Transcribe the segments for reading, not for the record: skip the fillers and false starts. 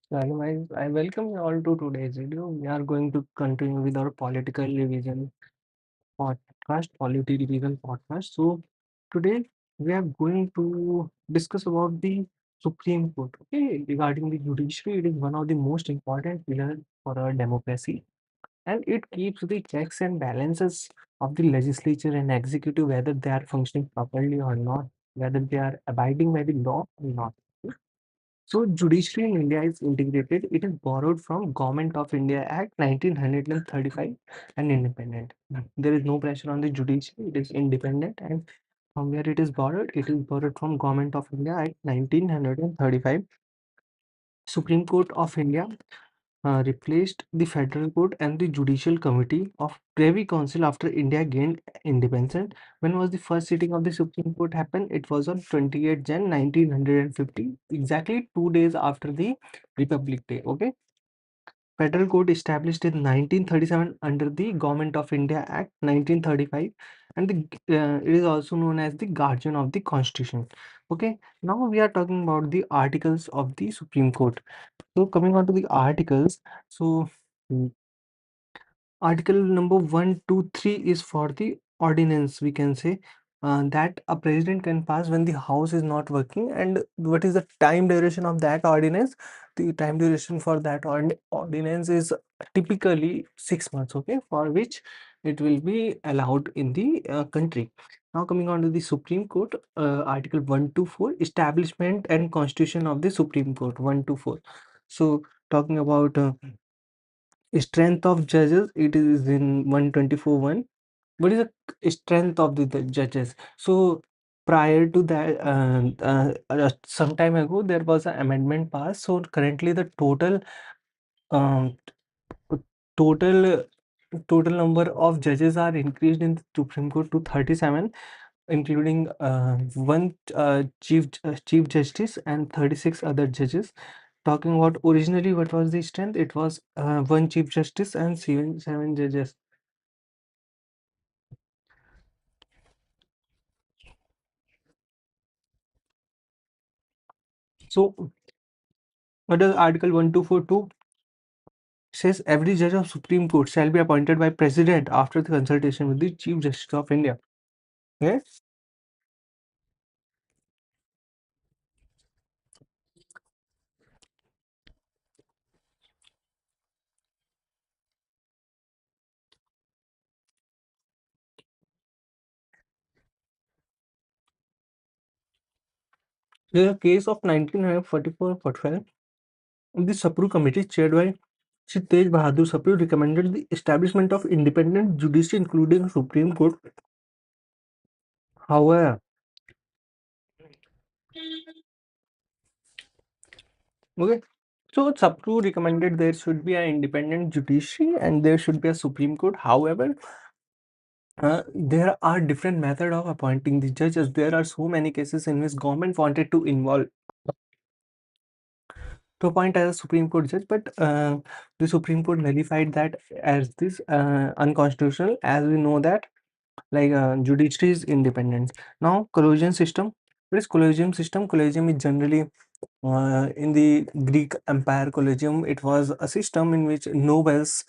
Hello guys, I welcome you all to today's video. We are going to continue with our political revision podcast, polity revision podcast. So today we are going to discuss about the Supreme Court. Okay, regarding the judiciary, it is one of the most important pillars for our democracy, and it keeps the checks and balances of the legislature and executive whether they are functioning properly or not, whether they are abiding by the law or not. So judiciary in India is integrated. It is borrowed from Government of India Act 1935 and independent. There is no pressure on the judiciary. It is independent, and from where it is borrowed? It is borrowed from Government of India Act 1935. Supreme Court of India replaced the Federal Court and the Judicial Committee of Privy Council after India gained independence. When was the first sitting of the Supreme Court happened? It was on 28th Jan 1950, exactly 2 days after the Republic Day. Okay. Federal Court established in 1937 under the Government of India Act 1935, and it is also known as the guardian of the Constitution. Okay, now we are talking about the articles of the Supreme Court. So coming on to the articles, so article number 1, 2, 3 is for the ordinance, we can say, that a president can pass when the house is not working. And what is the time duration of that ordinance? The time duration for that ordinance is typically 6 months, okay, for which it will be allowed in the country. Now coming on to the Supreme Court, article 1 to 4, establishment and constitution of the Supreme Court, 1 to 4. So talking about strength of judges, it is in 124(1). What is the strength of the judges? So prior to that, some time ago, there was an amendment passed. So currently, the um, total total number of judges are increased in the Supreme Court to 37, including one chief justice and 36 other judges. Talking about originally, what was the strength? It was one chief justice and seven judges. So what does Article 1242 says? Every judge of Supreme Court shall be appointed by President after the consultation with the Chief Justice of India. Okay. There's a case of 1944-45. The Sapru Committee, chaired by Shri Tej Bahadur Sapru, recommended the establishment of independent judiciary, including Supreme Court. However, okay, so Sapru recommended there should be an independent judiciary and there should be a Supreme Court. However, there are different method of appointing the judges. There are so many cases in which government wanted to involve to appoint as a Supreme Court judge, but the Supreme Court nullified that as this unconstitutional, as we know that like judiciary is independent. Now, collegium system. What is collegium system? Collegium is generally in the Greek Empire. Collegium, it was a system in which nobles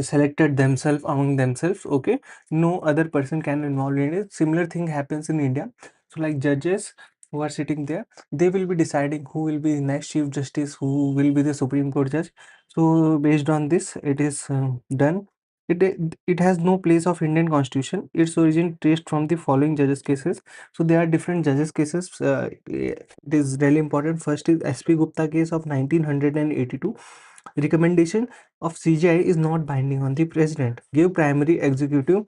selected themselves among themselves. Okay, no other person can involve in it. Similar thing happens in India. So like judges who are sitting there, they will be deciding who will be the next chief justice, who will be the Supreme Court judge. So based on this, it is done. It has no place of Indian constitution. Its origin traced from the following judges cases. So there are different judges cases. It is really important. First is SP Gupta case of 1982. Recommendation of CGI is not binding on the president. Give primary executive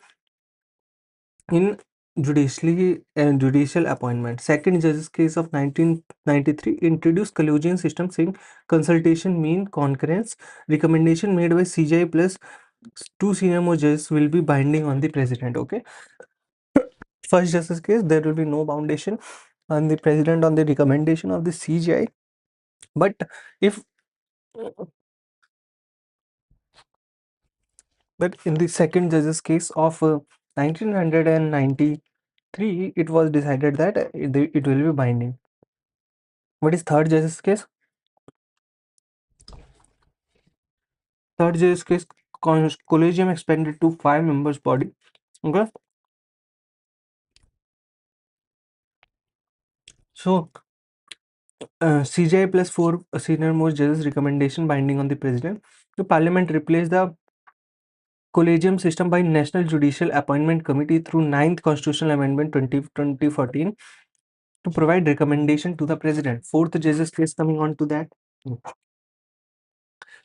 in judicial appointment. Second judge's case of 1993 introduced collegium system, saying consultation mean concurrence. Recommendation made by CGI plus two senior most judges will be binding on the president. Okay. First justice case, there will be no foundation on the president on the recommendation of the CGI. But if but in the second judge's case of 1993, it was decided that it will be binding. What is third judge's case? Third judges case collegium expanded to 5 members body. Okay, so CGI plus 4 senior most judges recommendation binding on the president. The parliament replaced the collegium system by National Judicial Appointment Committee through ninth Constitutional Amendment 2014 to provide recommendation to the president. Fourth judges case coming on to that.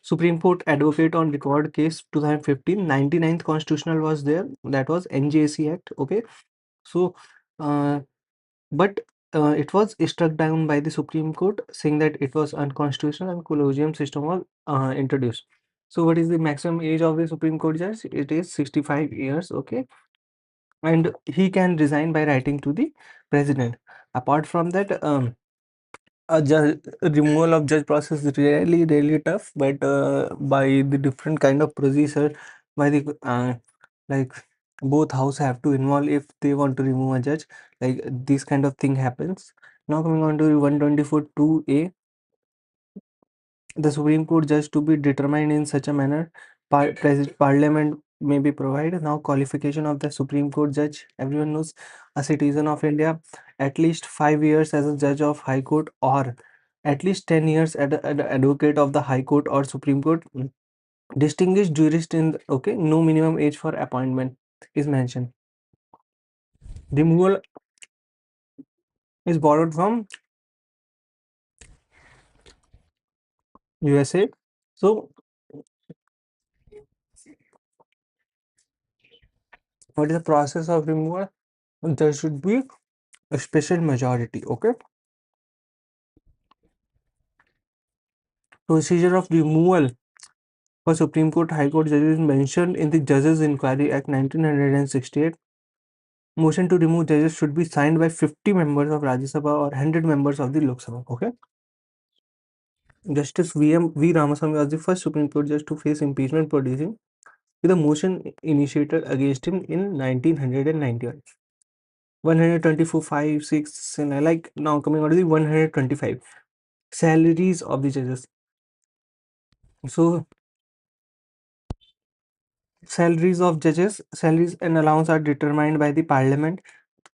Supreme Court Advocate on Record case 2015. 99th Constitutional was there. That was NJC Act. Okay. So, uh, but it was struck down by the Supreme Court, saying that it was unconstitutional and collegium system was introduced. So, what is the maximum age of the Supreme Court judge? It is 65 years. Okay, and he can resign by writing to the president. Apart from that, a judge removal of judge process is really tough, but by the different kind of procedure, by the like both house have to involve if they want to remove a judge, like this kind of thing happens. Now coming on to 124 2A, the Supreme Court judge to be determined in such a manner, Parliament may be provided. Now qualification of the Supreme Court judge, everyone knows, a citizen of India, at least 5 years as a judge of High Court, or at least 10 years as an advocate of the High Court or Supreme Court, distinguished jurist in okay, no minimum age for appointment is mentioned. Removal is borrowed from USA. So what is the process of removal? There should be a special majority. Okay, procedure of removal for Supreme Court, High Court judges mentioned in the Judges Inquiry Act 1968. Motion to remove judges should be signed by 50 members of Rajya Sabha or 100 members of the Lok Sabha. Okay. Justice V. Ramaswamy was the first Supreme Court judge to face impeachment proceeding with a motion initiated against him in 1991. 124, 5, 6, and I like now coming out of the 125 salaries of the judges. So salaries of judges, salaries and allowance are determined by the parliament.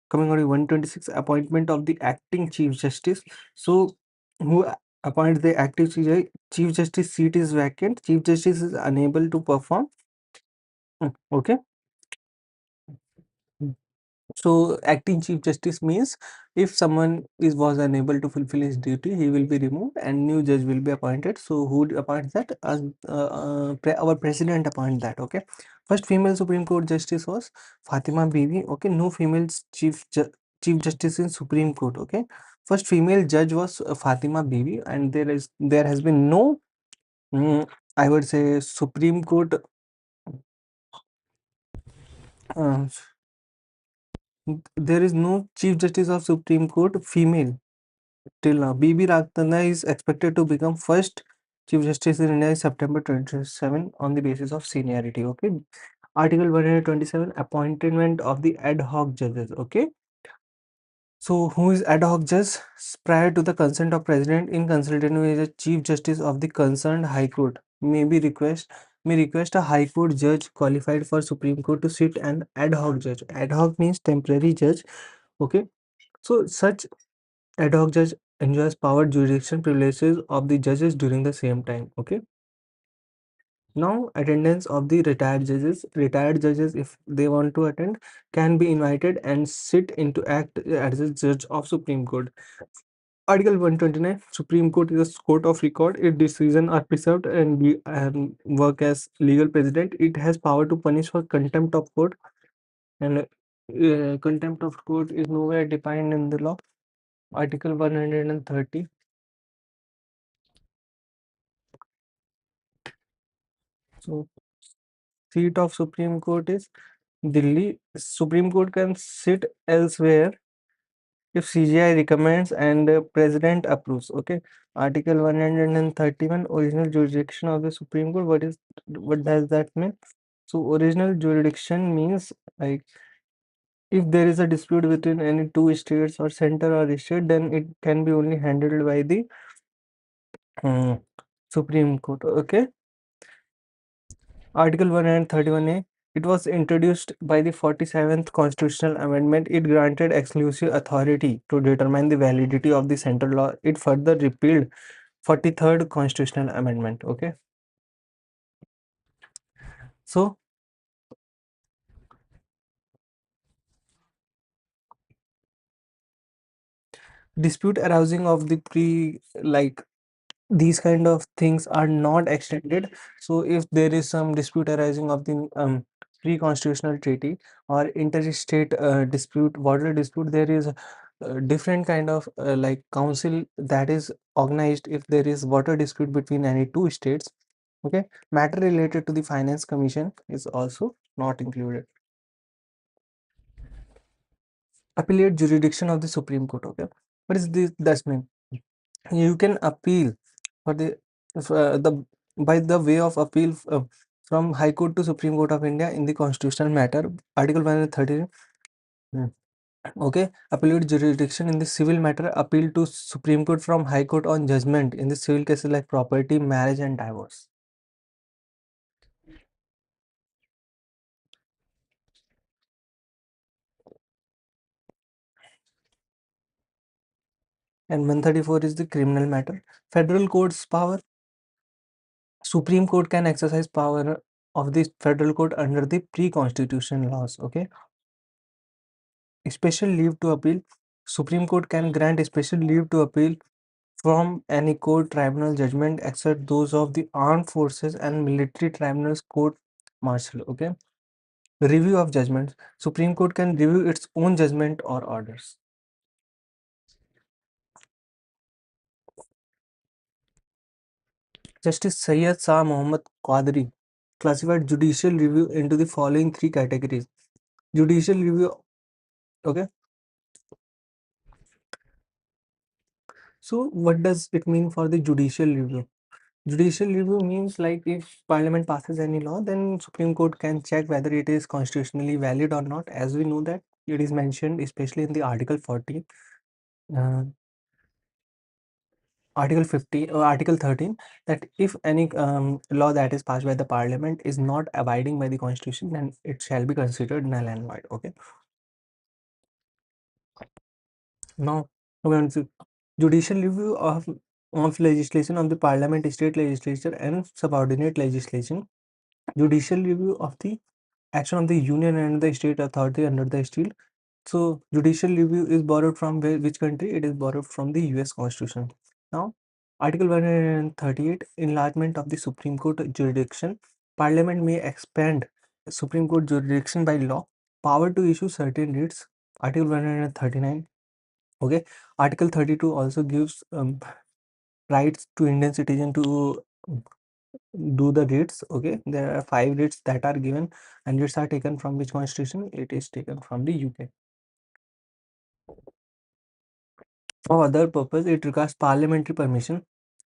Coming on to 126, appointment of the acting chief justice. So who appoints the acting chief justice? Seat is vacant, chief justice is unable to perform. Okay. So acting chief justice means if someone was unable to fulfill his duty, he will be removed and new judge will be appointed. So who appoints that? Our president appoint that. Okay. First female Supreme Court justice was Fatima Bibi. Okay. No female chief justice in Supreme Court. Okay. First female judge was Fatima Bibi, and there has been no I would say Supreme Court uh, there is no chief justice of Supreme Court female till now. BB Ratna is expected to become first Chief Justice in India in September 2027 on the basis of seniority. Okay. Article 127, appointment of the ad hoc judges. Okay. So who is ad hoc judge? Prior to the consent of president in consultation with the Chief Justice of the concerned High Court may request a High Court judge qualified for Supreme Court to sit an ad hoc judge. Ad hoc means temporary judge. Okay. So such ad hoc judge enjoys power jurisdiction privileges of the judges during the same time. Okay. Now attendance of the retired judges. Retired judges, if they want to attend, can be invited and sit into act as a judge of Supreme Court. Article 129, Supreme Court is a court of record. Its decisions are preserved and work as legal precedent. It has power to punish for contempt of court, and contempt of court is nowhere defined in the law. Article 130. So seat of Supreme Court is Delhi. Supreme Court can sit elsewhere if CGI recommends and the President approves. Okay. Article 131, original jurisdiction of the Supreme Court. What does that mean? So original jurisdiction means like if there is a dispute between any two states or center or state, then it can be only handled by the um, Supreme Court. Okay. Article 131A, it was introduced by the 47th Constitutional Amendment. It granted exclusive authority to determine the validity of the central law. It further repealed 43rd Constitutional Amendment. Okay. So, dispute arising of the these kind of things are not extended. So if there is some dispute arising of the pre-constitutional treaty or interstate dispute, water dispute, there is a different kind of council that is organized if there is water dispute between any two states. Okay, matter related to the finance commission is also not included. Appellate jurisdiction of the Supreme Court. Okay, what is this? That's mean you can appeal for the by the way of appeal from High Court to Supreme Court of India in the constitutional matter. Article 130. Hmm. Okay, appellate jurisdiction in the civil matter, appeal to Supreme Court from High Court on judgment in the civil cases like property, marriage, and divorce. And 134 is the criminal matter. Federal court's power. Supreme Court can exercise power of the federal court under the pre-constitution laws. Okay, special leave to appeal. Supreme Court can grant special leave to appeal from any court tribunal judgment except those of the armed forces and military tribunals court martial. Okay, review of judgments. Supreme Court can review its own judgment or orders. Justice Sayyid Shah Muhammad Qadri classified judicial review into the following three categories. Judicial review. Okay, so what does it mean for the judicial review? Judicial review means like if Parliament passes any law, then Supreme Court can check whether it is constitutionally valid or not. As we know that it is mentioned, especially in the Article 14, uh, Article 50, or Article 13, that if any law that is passed by the Parliament is not abiding by the Constitution, then it shall be considered null and void. Okay. Now, we want to judicial review of legislation of the Parliament, state legislature, and subordinate legislation. Judicial review of the action of the union and the state authority under the steel. So judicial review is borrowed from which country? It is borrowed from the US Constitution. Now, Article 138, enlargement of the Supreme Court jurisdiction. Parliament may expand Supreme Court jurisdiction by law. Power to issue certain writs. Article 139. Okay. Article 32 also gives rights to Indian citizen to do the writs. Okay, there are 5 writs that are given, and writs are taken from which constitution? It is taken from the UK. For other purpose, it requires parliamentary permission.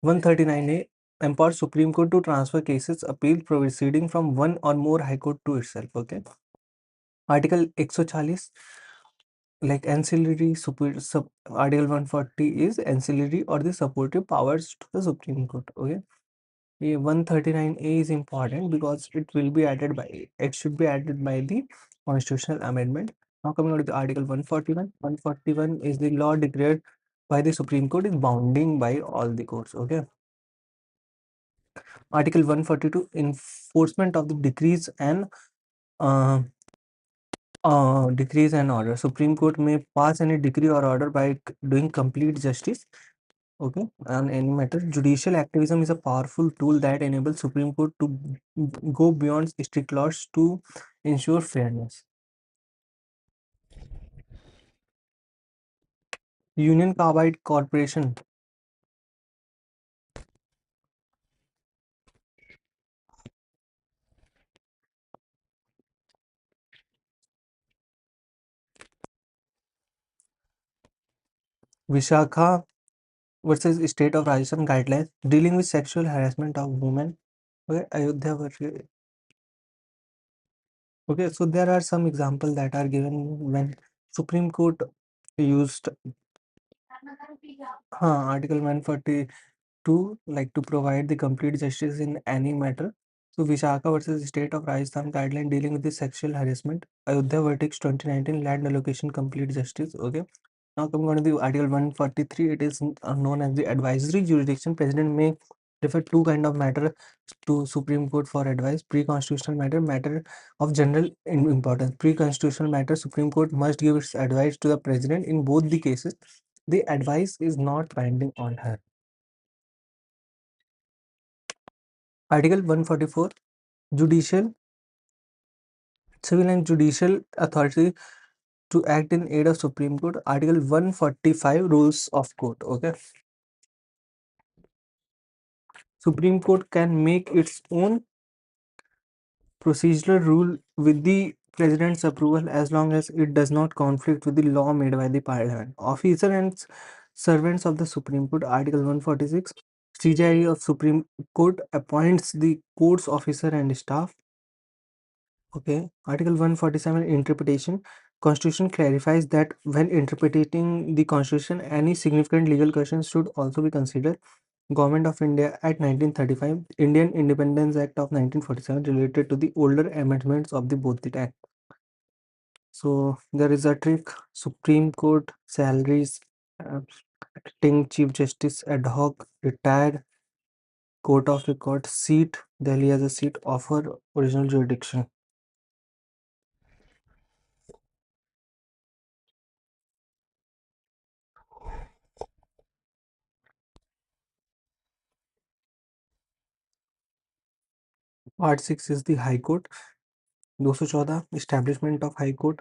139A empowers Supreme Court to transfer cases appeal proceeding from one or more High Court to itself. Okay. Article 140, like ancillary Article 140 is ancillary or the supportive powers to the Supreme Court. Okay. 139A is important because it should be added by the constitutional amendment. Now coming on to the Article 141. 141 is the law declared by the Supreme Court is bounding by all the courts. Okay. Article 142, enforcement of the uh, decrees and order. Supreme Court may pass any decree or order by doing complete justice. Okay, on any matter. Judicial activism is a powerful tool that enables Supreme Court to go beyond strict laws to ensure fairness. Union Carbide Corporation. Vishakha versus State of Rajasthan guidelines dealing with sexual harassment of women. Okay, Ayodhya versus. Okay, so there are some examples that are given when Supreme Court used Article 142, like to provide the complete justice in any matter. So Vishaka versus State of Rajasthan guideline dealing with the sexual harassment. Ayodhya verdicts 2019 land allocation complete justice. Okay. Now coming on to the Article 143, it is known as the advisory jurisdiction. President may refer two kind of matter to Supreme Court for advice. Pre-constitutional matter, matter of general importance. Pre-constitutional matter, Supreme Court must give its advice to the President. In both the cases, the advice is not binding on her. Article 144, judicial, civil and judicial authority to act in aid of Supreme Court. Article 145, rules of court. Okay. Supreme Court can make its own procedural rule with the President's approval as long as it does not conflict with the law made by the Parliament. Officer and servants of the Supreme Court. Article 146. CGL of Supreme Court appoints the court's officer and staff. Okay. Article 147, interpretation. Constitution clarifies that when interpreting the Constitution, any significant legal questions should also be considered. Government of India Act 1935, Indian Independence Act of 1947 related to the older amendments of the both the act. So there is a trick. Supreme Court salaries, acting Chief Justice ad hoc, retired, Court of Record, seat, Delhi as a seat, offer original jurisdiction. Part 6 is the High Court. 214, establishment of High Court.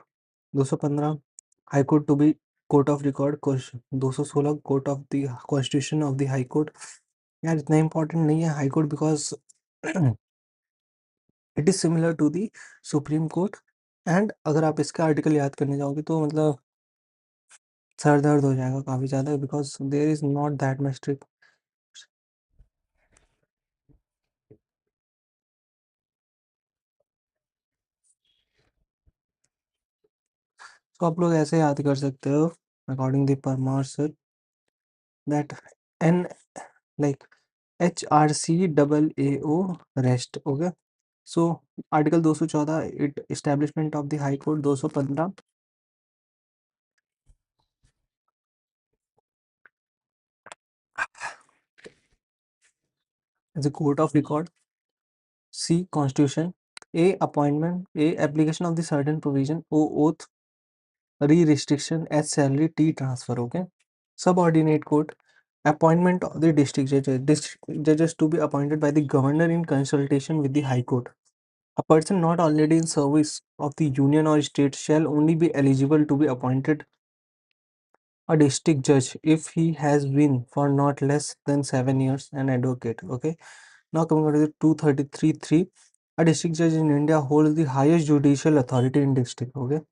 215, High Court to be Court of Record. 216, Court of the Constitution of the High Court. यार इतना important नहीं है high court because it is similar to the Supreme Court and अगर आप इसका article याद करने जाओगे तो मतलब सर दर्द हो जाएगा काफ़ी ज़्यादा because there is not that much trick. तो आप लोग ऐसे याद कर सकते हो according the Parmar sir that an like HRCAAO rest. Okay. So article 214 it establishment of the high court. 215 is a court of record. C. Constitution. A. Appointment. A. Application of the certain provision. O. Oath. Re-restriction. H. Salary. T. Transfer. Okay. Subordinate court. Appointment of the district judges. District judges to be appointed by the governor in consultation with the High Court. A person not already in service of the union or state shall only be eligible to be appointed a district judge if he has been for not less than 7 years an advocate. Okay. Now coming on to the 233.3, a district judge in India holds the highest judicial authority in district. Okay.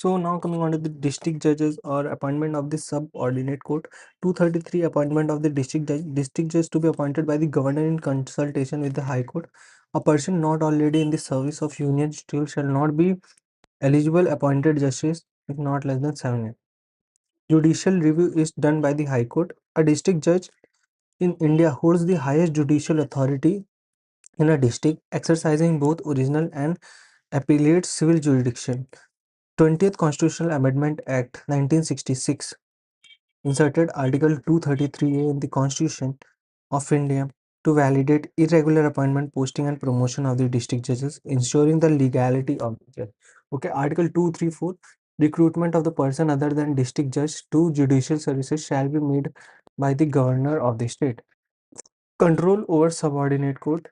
So now coming on to the district judges or appointment of the subordinate court. 233, appointment of the district judge. District judge to be appointed by the governor in consultation with the High Court. A person not already in the service of union still shall not be eligible appointed justice if not less than 7 years. Judicial review is done by the High Court. A district judge in India holds the highest judicial authority in a district, exercising both original and appellate civil jurisdiction. 20th Constitutional Amendment Act 1966 inserted Article 233A in the Constitution of India to validate irregular appointment, posting and promotion of the district judges, ensuring the legality of the judge. Okay, Article 234, recruitment of the person other than district judge to judicial services shall be made by the governor of the state. Control over subordinate court.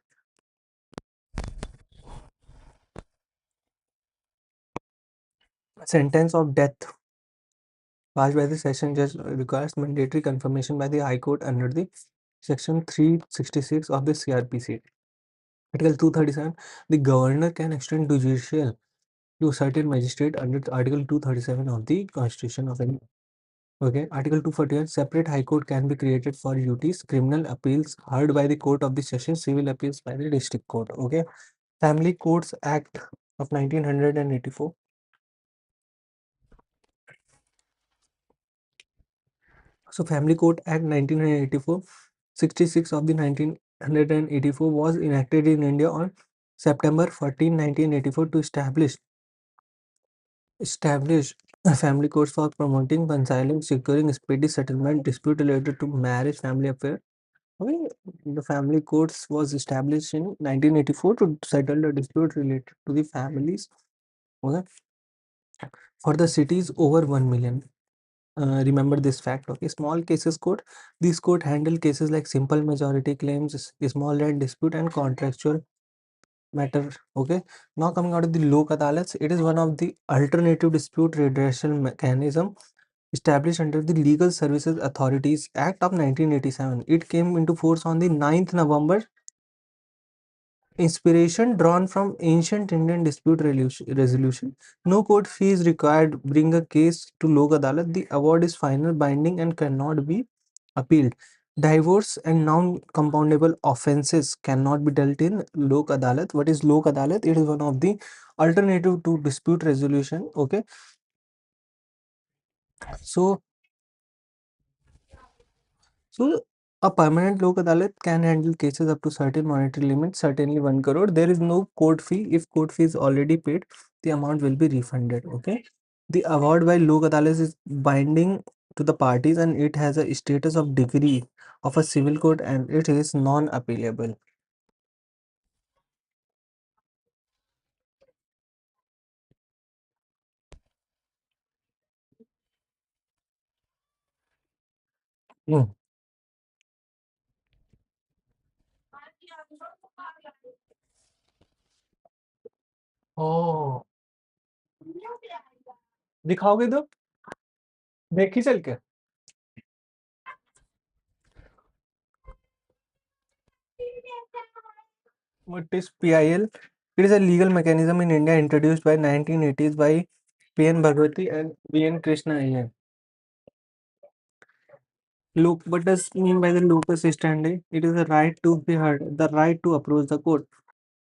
Sentence of death passed by the session judge requires mandatory confirmation by the High Court under the Section 366 of the CRPC. Article 237, the governor can extend judicial to certain magistrate under Article 237 of the Constitution of India. Okay, Article 241, separate High Court can be created for duties, criminal appeals heard by the Court of the Session, civil appeals by the District Court. Okay, Family Courts Act of 1984. So, Family Court Act 1984, 66 of the 1984 was enacted in India on September 14, 1984 to establish family courts for promoting, reconciling, securing speedy settlement, dispute related to marriage, family affair. Okay, the family courts was established in 1984 to settle the dispute related to the families. Okay, for the cities over 1 million. Remember this fact. Okay, small cases court. These court handle cases like simple majority claims, small rent dispute, and contractual matter. Okay, now coming out of the Lok Adalats, it is one of the alternative dispute redressal mechanism established under the Legal Services Authorities Act of 1987. It came into force on the 9th November. Inspiration drawn from ancient Indian dispute resolution. No court fee is required. Bring a case to Lok Adalat. The award is final, binding, and cannot be appealed. Divorce and non-compoundable offences cannot be dealt in Lok Adalat. What is Lok Adalat? It is one of the alternative to dispute resolution. Okay, so So, a permanent Lok Adalat can handle cases up to certain monetary limit, certainly 1 crore. There is no court fee. If court fee is already paid, the amount will be refunded. Okay. The award by Lok Adalat is binding to the parties and it has a status of degree of a civil court and it is non-appealable. Hmm. Oh, दिखाओगे तो देखी चल के What is PIL? It is a legal mechanism in India introduced by 1980s by P.N. Bhagwati and B.N. Krishna Iyer. Look, what does mean by the locus standi? It is the right to be heard, the right to approach the court.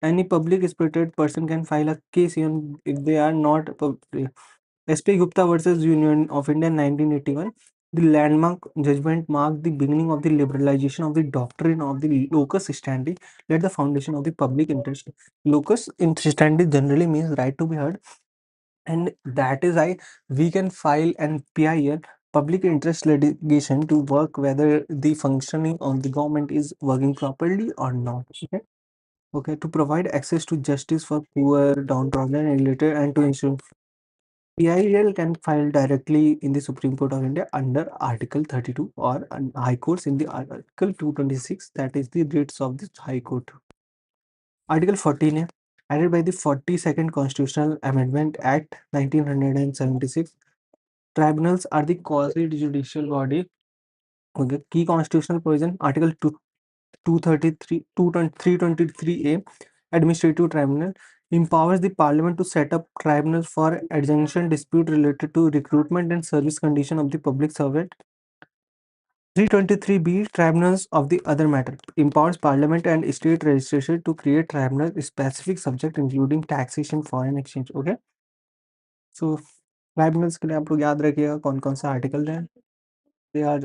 Any public spirited person can file a case even if they are not public. SP Gupta versus Union of India 1981. The landmark judgment marked the beginning of the liberalization of the doctrine of the locus standi, laid the foundation of the public interest. Locus standi generally means right to be heard, and that is why we can file an PIL, public interest litigation, to work whether the functioning of the government is working properly or not. Okay, okay, to provide access to justice for poor, downtrodden, and illiterate, and to ensure PIL can file directly in the Supreme Court of India under Article 32 or High Courts in the Article 226, that is the rates of the High Court. Article 14, added by the 42nd Constitutional Amendment Act 1976. Tribunals are the quasi-judicial body. Okay. Key constitutional provision, Article 233, 323A, Administrative Tribunal, empowers the Parliament to set up tribunals for adjunction dispute related to recruitment and service condition of the public servant. 323B, Tribunals of the other matter, empowers Parliament and state legislature to create tribunals specific subject including taxation, foreign exchange. Okay, so tribunals के लिए आप लोग याद रखिएगा कौन कौन सा article है. They are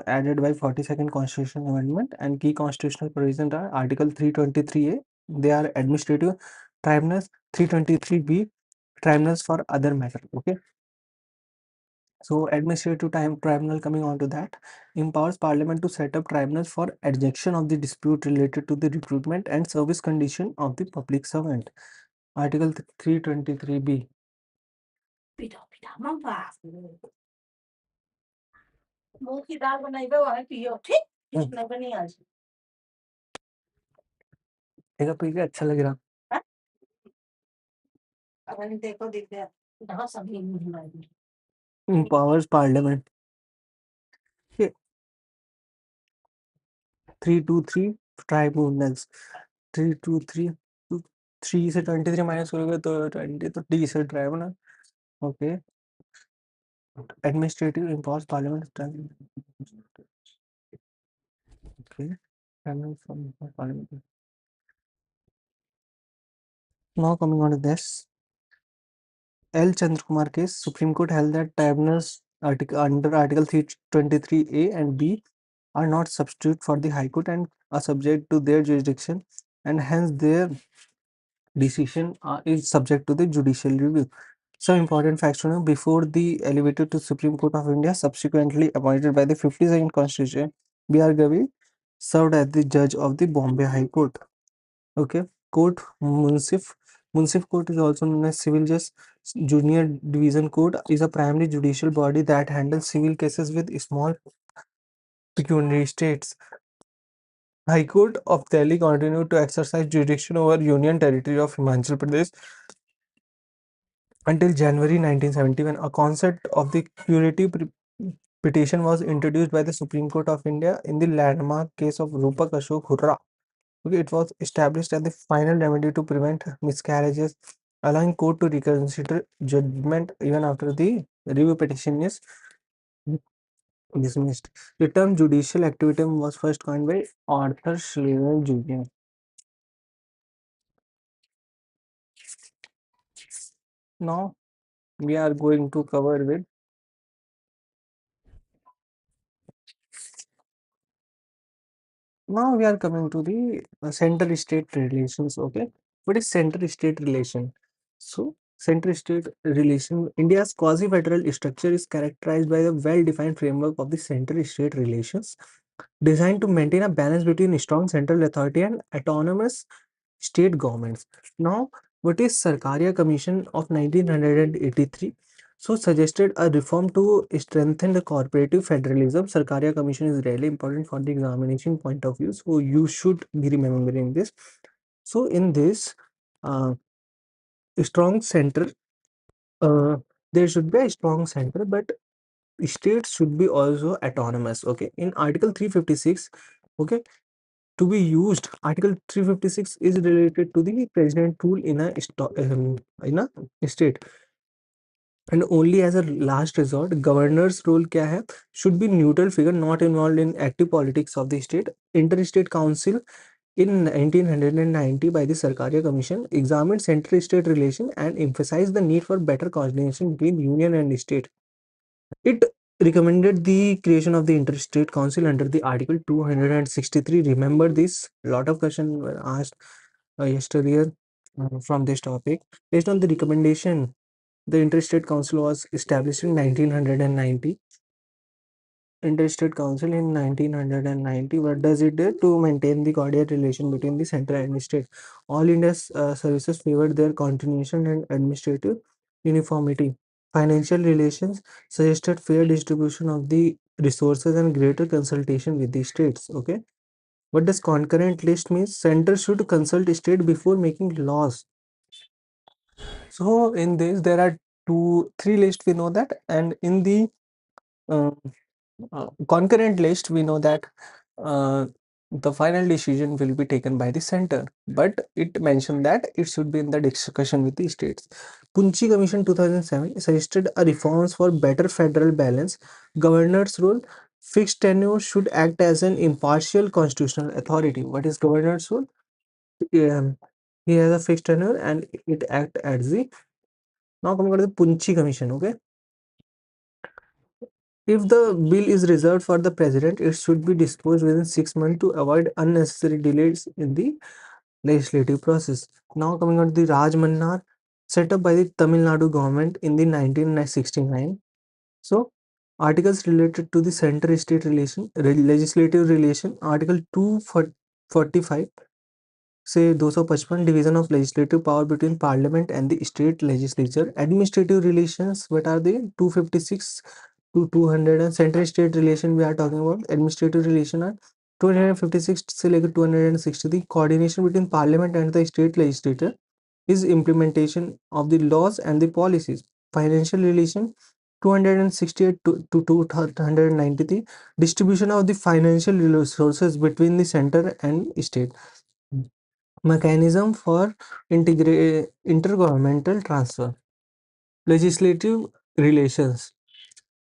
added by 42nd Constitutional Amendment, and key constitutional provisions are Article 323A. They are administrative tribunals. 323B, tribunals for other matter. Okay. So administrative tribunal, coming on to that, empowers Parliament to set up tribunals for adjudication of the dispute related to the recruitment and service condition of the public servant. Article 323B. देखा P के अच्छा लग रहा. Empowers Parliament. Okay. 323 tribunals. 323 3 से 23 minus करोगे तो 20 तो D से ड्राइव ना. Okay. Administrative impose parliament. Okay. Coming from parliament. Now coming on to this. L. Chandrakumar case, Supreme Court held that tribunals under Article 323A and B are not substitute for the High Court and are subject to their jurisdiction, and hence their decision is subject to the judicial review. Some important facts to know: before the elevated to Supreme Court of India, subsequently appointed by the 52nd Constitution, B.R. Gavi served as the judge of the Bombay High Court. Okay. Court Munsif. Munsif Court is also known as Civil Justice Junior Division Court, is a primary judicial body that handles civil cases with small pecuniary states. High Court of Delhi continued to exercise jurisdiction over Union Territory of Himachal Pradesh until January 1971. A concept of the curative petition was introduced by the Supreme Court of India in the landmark case of Rupak Ashok Hurra. Okay, it was established as the final remedy to prevent miscarriages, allowing court to reconsider judgment even after the review petition is dismissed. The term judicial activity was first coined by Arthur Schleyer Jr. Now we are going to cover with. Now we are coming to the center-state relations. Okay, what is center-state relation? So, center-state relation, India's quasi-federal structure is characterized by a well-defined framework of the center-state relations, designed to maintain a balance between strong central authority and autonomous state governments. Now, what is Sarkaria Commission of 1983? So, suggested a reform to strengthen the cooperative federalism. Sarkaria Commission is really important for the examination point of view, so you should be remembering this. So, in this uh, strong center, uh, there should be a strong center, but states should be also autonomous. Okay, in Article 356, okay, to be used, Article 356 is related to the president rule in in a state, and only as a last resort, governor's role क्या है, should be neutral figure not involved in active politics of the state. Interstate Council in 1990 by the Sarkaria Commission examined center-state relation and emphasized the need for better coordination between union and state. It recommended the creation of the Interstate Council under the Article 263. Remember this? A lot of questions were asked yesterday from this topic. Based on the recommendation, the Interstate Council was established in 1990. Interstate Council in 1990. What does it do? To maintain the cordial relation between the center and state. All India's services favored their continuation and administrative uniformity. Financial relations suggested fair distribution of the resources and greater consultation with the states. Okay. What does concurrent list means? Center should consult state before making laws. So in this there are three lists, we know that, and in the uh, concurrent list we know that uh, the final decision will be taken by the center, but it mentioned that it should be in the discussion with the states. Punchi Commission 2007 suggested a reforms for better federal balance. Governor's role: fixed tenure should act as an impartial constitutional authority. What is governor's role? He has a fixed tenure and it act as the. Now coming to the Punchi Commission. Okay, if the bill is reserved for the president, it should be disposed within 6 months to avoid unnecessary delays in the legislative process. Now coming on to the Raj Mannar, set up by the Tamil Nadu government in the 1969. So articles related to the center-state relation, legislative relation, Article 245 say 255, division of legislative power between parliament and the state legislature. Administrative relations, what are they? 256 to 200, and central state relation we are talking about. Administrative relation are 256 से लेकर 260. The coordination between parliament and the state legislature is implementation of the laws and the policies. Financial relation 268 to 293, distribution of the financial resources between the center and state. Mechanism for intergovernmental transfer. Legislative relations.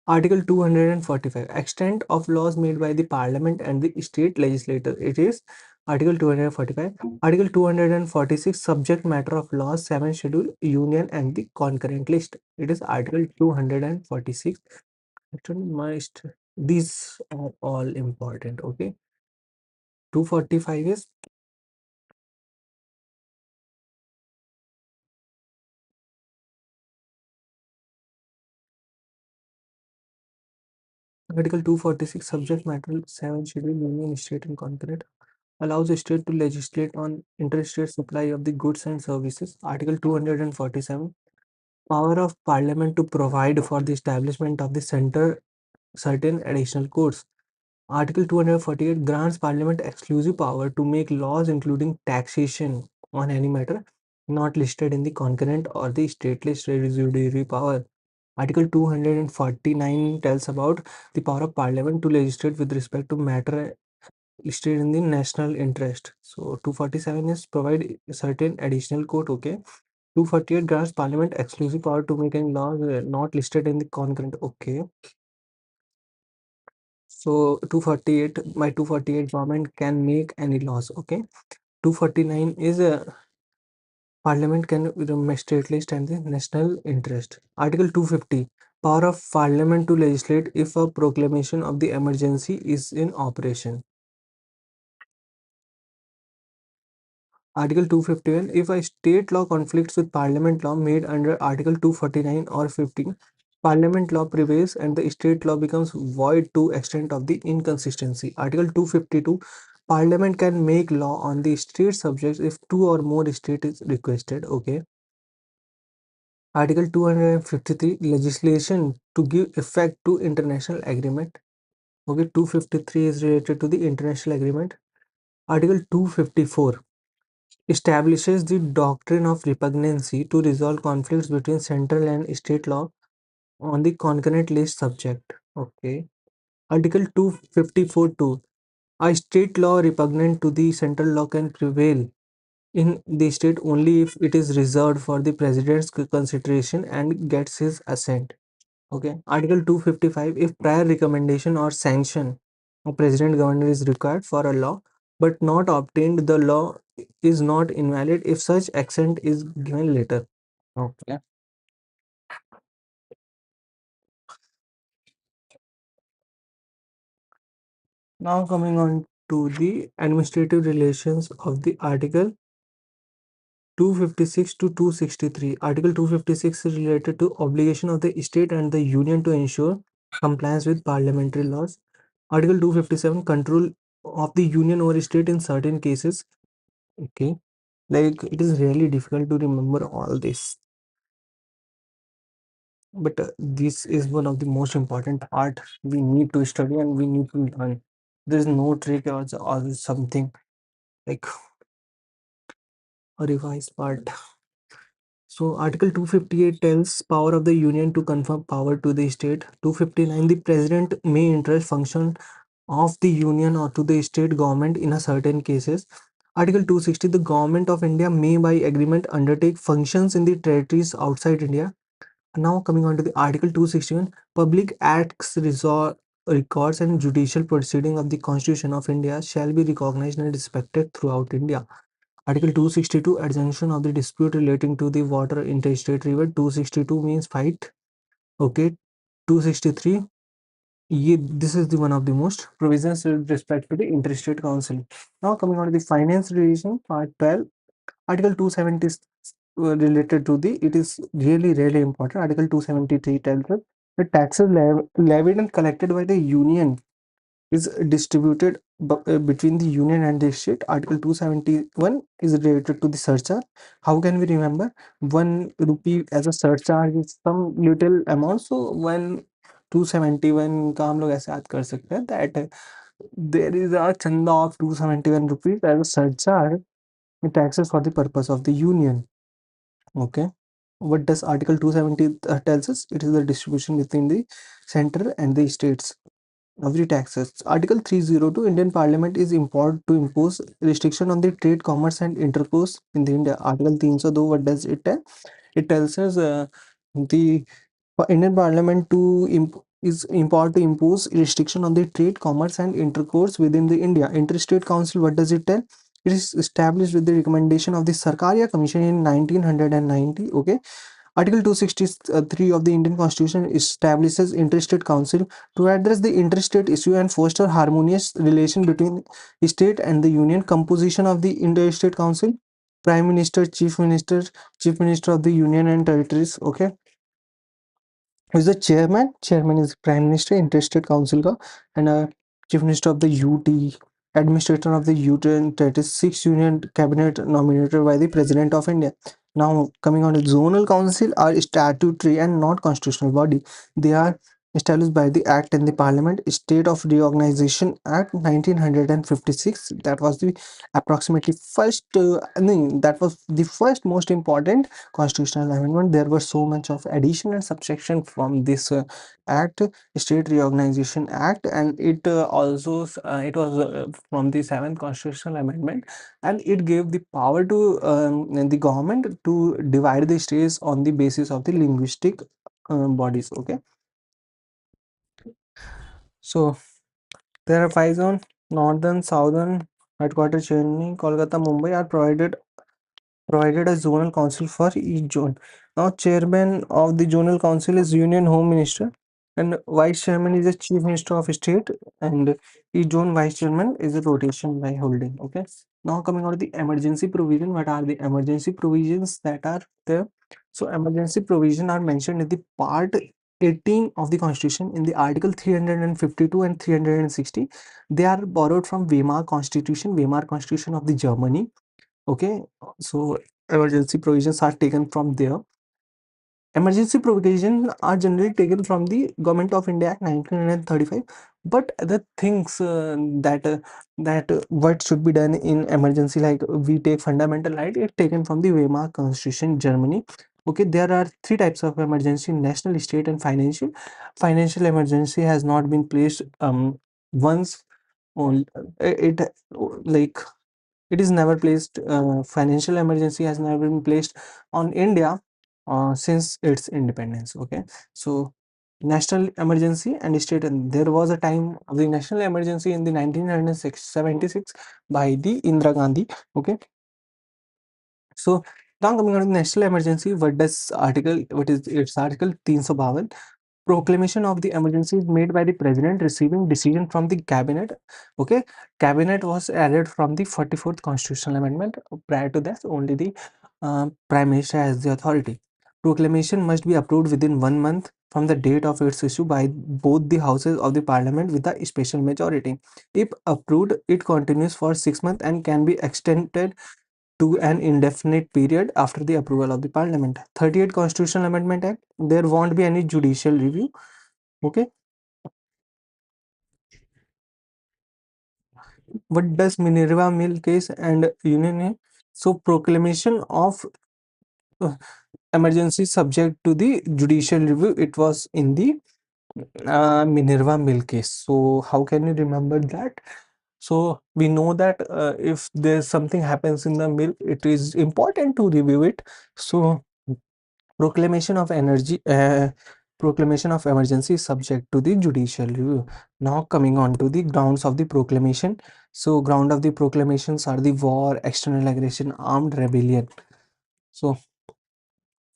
Article 245. Extent of laws made by the Parliament and the state legislature. It is Article 245. Article 246. Subject matter of laws. 7 Schedule. Union and the concurrent list. It is Article 246. Actually, these are all important. Okay. 245 is Article 246. Subject matter 7 Schedule. Union, state, and concurrent allows a state to legislate on interstate supply of the goods and services. Article 247. Power of Parliament to provide for the establishment of the center certain additional codes. Article 248 grants Parliament exclusive power to make laws including taxation on any matter not listed in the concurrent or the stateless residuary power. Article 249 tells about the power of Parliament to legislate with respect to matter listed in the national interest. So 247 is provide certain additional code. Okay. 248 grants Parliament exclusive power to make any laws not listed in the concurrent. Okay. So 248 by 248 government can make any laws. Okay. 249 is a Parliament can state list and the national interest. Article 250 power of Parliament to legislate if a proclamation of the emergency is in operation. Article 251 if a state law conflicts with Parliament law made under Article 249 or 15, Parliament law prevails and the state law becomes void to extent of the inconsistency. Article 252 Parliament can make law on the state subjects if two or more state is requested. Okay. Article 253 legislation to give effect to international agreement. Okay, 253 is related to the international agreement. Article 254 establishes the doctrine of repugnancy to resolve conflicts between central and state law on the concurrent list subject. Okay. Article 254.2 a state law repugnant to the central law can prevail in the state only if it is reserved for the president's consideration and gets his assent. Okay. Article 255 if prior recommendation or sanction of president governor is required for a law but not obtained, the law is not invalid if such assent is given later. Okay. Now coming on to the administrative relations of the article 256 to 263. Article 256 is related to obligation of the state and the union to ensure compliance with parliamentary laws. Article 257 control of the union over state in certain cases. Okay. Like it is really difficult to remember all this. But this is one of the most important part we need to study and we need to learn. There is no trick or something like a revised part. So Article 258 tells power of the union to confer power to the state. 259 the president may entrust function of the union or to the state government in a certain cases. Article 260 the government of India may by agreement undertake functions in the territories outside India. Now coming on to the Article 261 public acts records and judicial proceeding of the Constitution of India shall be recognized and respected throughout India. Article 262 adjunction of the dispute relating to the water interstate river. 262 means fight. Okay. 263 this is the one of the most provisions with respect to the interstate council. Now coming on to the finance relation part 12. Article 270 is related to the it is really important. Article 273 tells us the taxes levied and collected by the union is distributed between the union and the state. Article 271 is related to the surcharge. How can we remember 1 rupee as a surcharge is some little amount, so when 271 का हम लोग ऐसे याद कर सकते हैं that there is a chanda of 271 rupees as a surcharge in taxes for the purpose of the union. Okay. What does Article 270 tells us? It is the distribution between the center and the states. every taxes. Article 302 Indian Parliament is empowered to impose restriction on the trade, commerce and intercourse in the India. Article 302, what does it tell? It tells us the Indian Parliament is empowered to impose restriction on the trade, commerce and intercourse within the India. Interstate Council, what does it tell? It is established with the recommendation of the Sarkaria Commission in 1990. Okay. Article 263 of the Indian Constitution establishes Interstate Council to address the interstate issue and foster harmonious relation between state and the union. Composition of the Interstate Council: Prime Minister, Chief Minister of the Union and Territories. Okay. Who is the chairman? Chairman is Prime Minister, Interstate Council का, and Chief Minister of the UT, Administrator of the Union Territories, 6 Union Cabinet nominated by the President of India. Now coming on to Zonal Council are statutory and not constitutional body. They are established by the Act and the Parliament. State of Reorganization Act 1956. That was the approximately first. No, that was the first most important constitutional amendment. There were so much of addition and subtraction from this act, State Reorganization Act, and it it was from the seventh constitutional amendment, and it gave the power to the government to divide the states on the basis of the linguistic bodies. Okay, so there are 5 zones: northern, southern, headquarters Chennai, Kolkata, Mumbai are provided a zonal council for each zone. Now, chairman of the zonal council is Union Home Minister, and vice chairman is the Chief Minister of State, and each zone vice chairman is a rotation by holding. Okay. Now, coming on to the emergency provision, what are the emergency provisions that are there? So, emergency provision are mentioned in the part 18 of the Constitution in the Article 352 and 360. They are borrowed from Weimar Constitution of the Germany. Okay, so emergency provisions are taken from there. Emergency provisions are generally taken from the Government of India Act 1935, but the things that what should be done in emergency, like we take fundamental right, it's taken from the Weimar Constitution, Germany. Okay, there are three types of emergency: national, state, and financial. Financial emergency has not been placed once on it, like it is never placed. Financial emergency has never been placed on India since its independence. Okay, so national emergency and state, and there was a time of the national emergency in the 1976 by the Indira Gandhi. Okay, so now coming on to national emergency, what is its article 352? Proclamation of the emergency is made by the president receiving decision from the cabinet. Okay, cabinet was added from the 44th constitutional amendment. Prior to that, only the prime minister has the authority. Proclamation must be approved within 1 month from the date of its issue by both the houses of the parliament with a special majority. If approved, it continues for 6 months and can be extended to an indefinite period after the approval of the parliament. 38 Constitutional Amendment Act, there won't be any judicial review. Okay. What does Minerva Mill case and Union A? So proclamation of uh, emergency subject to the judicial review, it was in the Minerva Mill case. So how can you remember that? So we know that if there's something happens in the mill, it is important to review it. So proclamation of proclamation of emergency is subject to the judicial review. Now coming on to the grounds of the proclamation. So ground of the proclamations are the war, external aggression, armed rebellion. So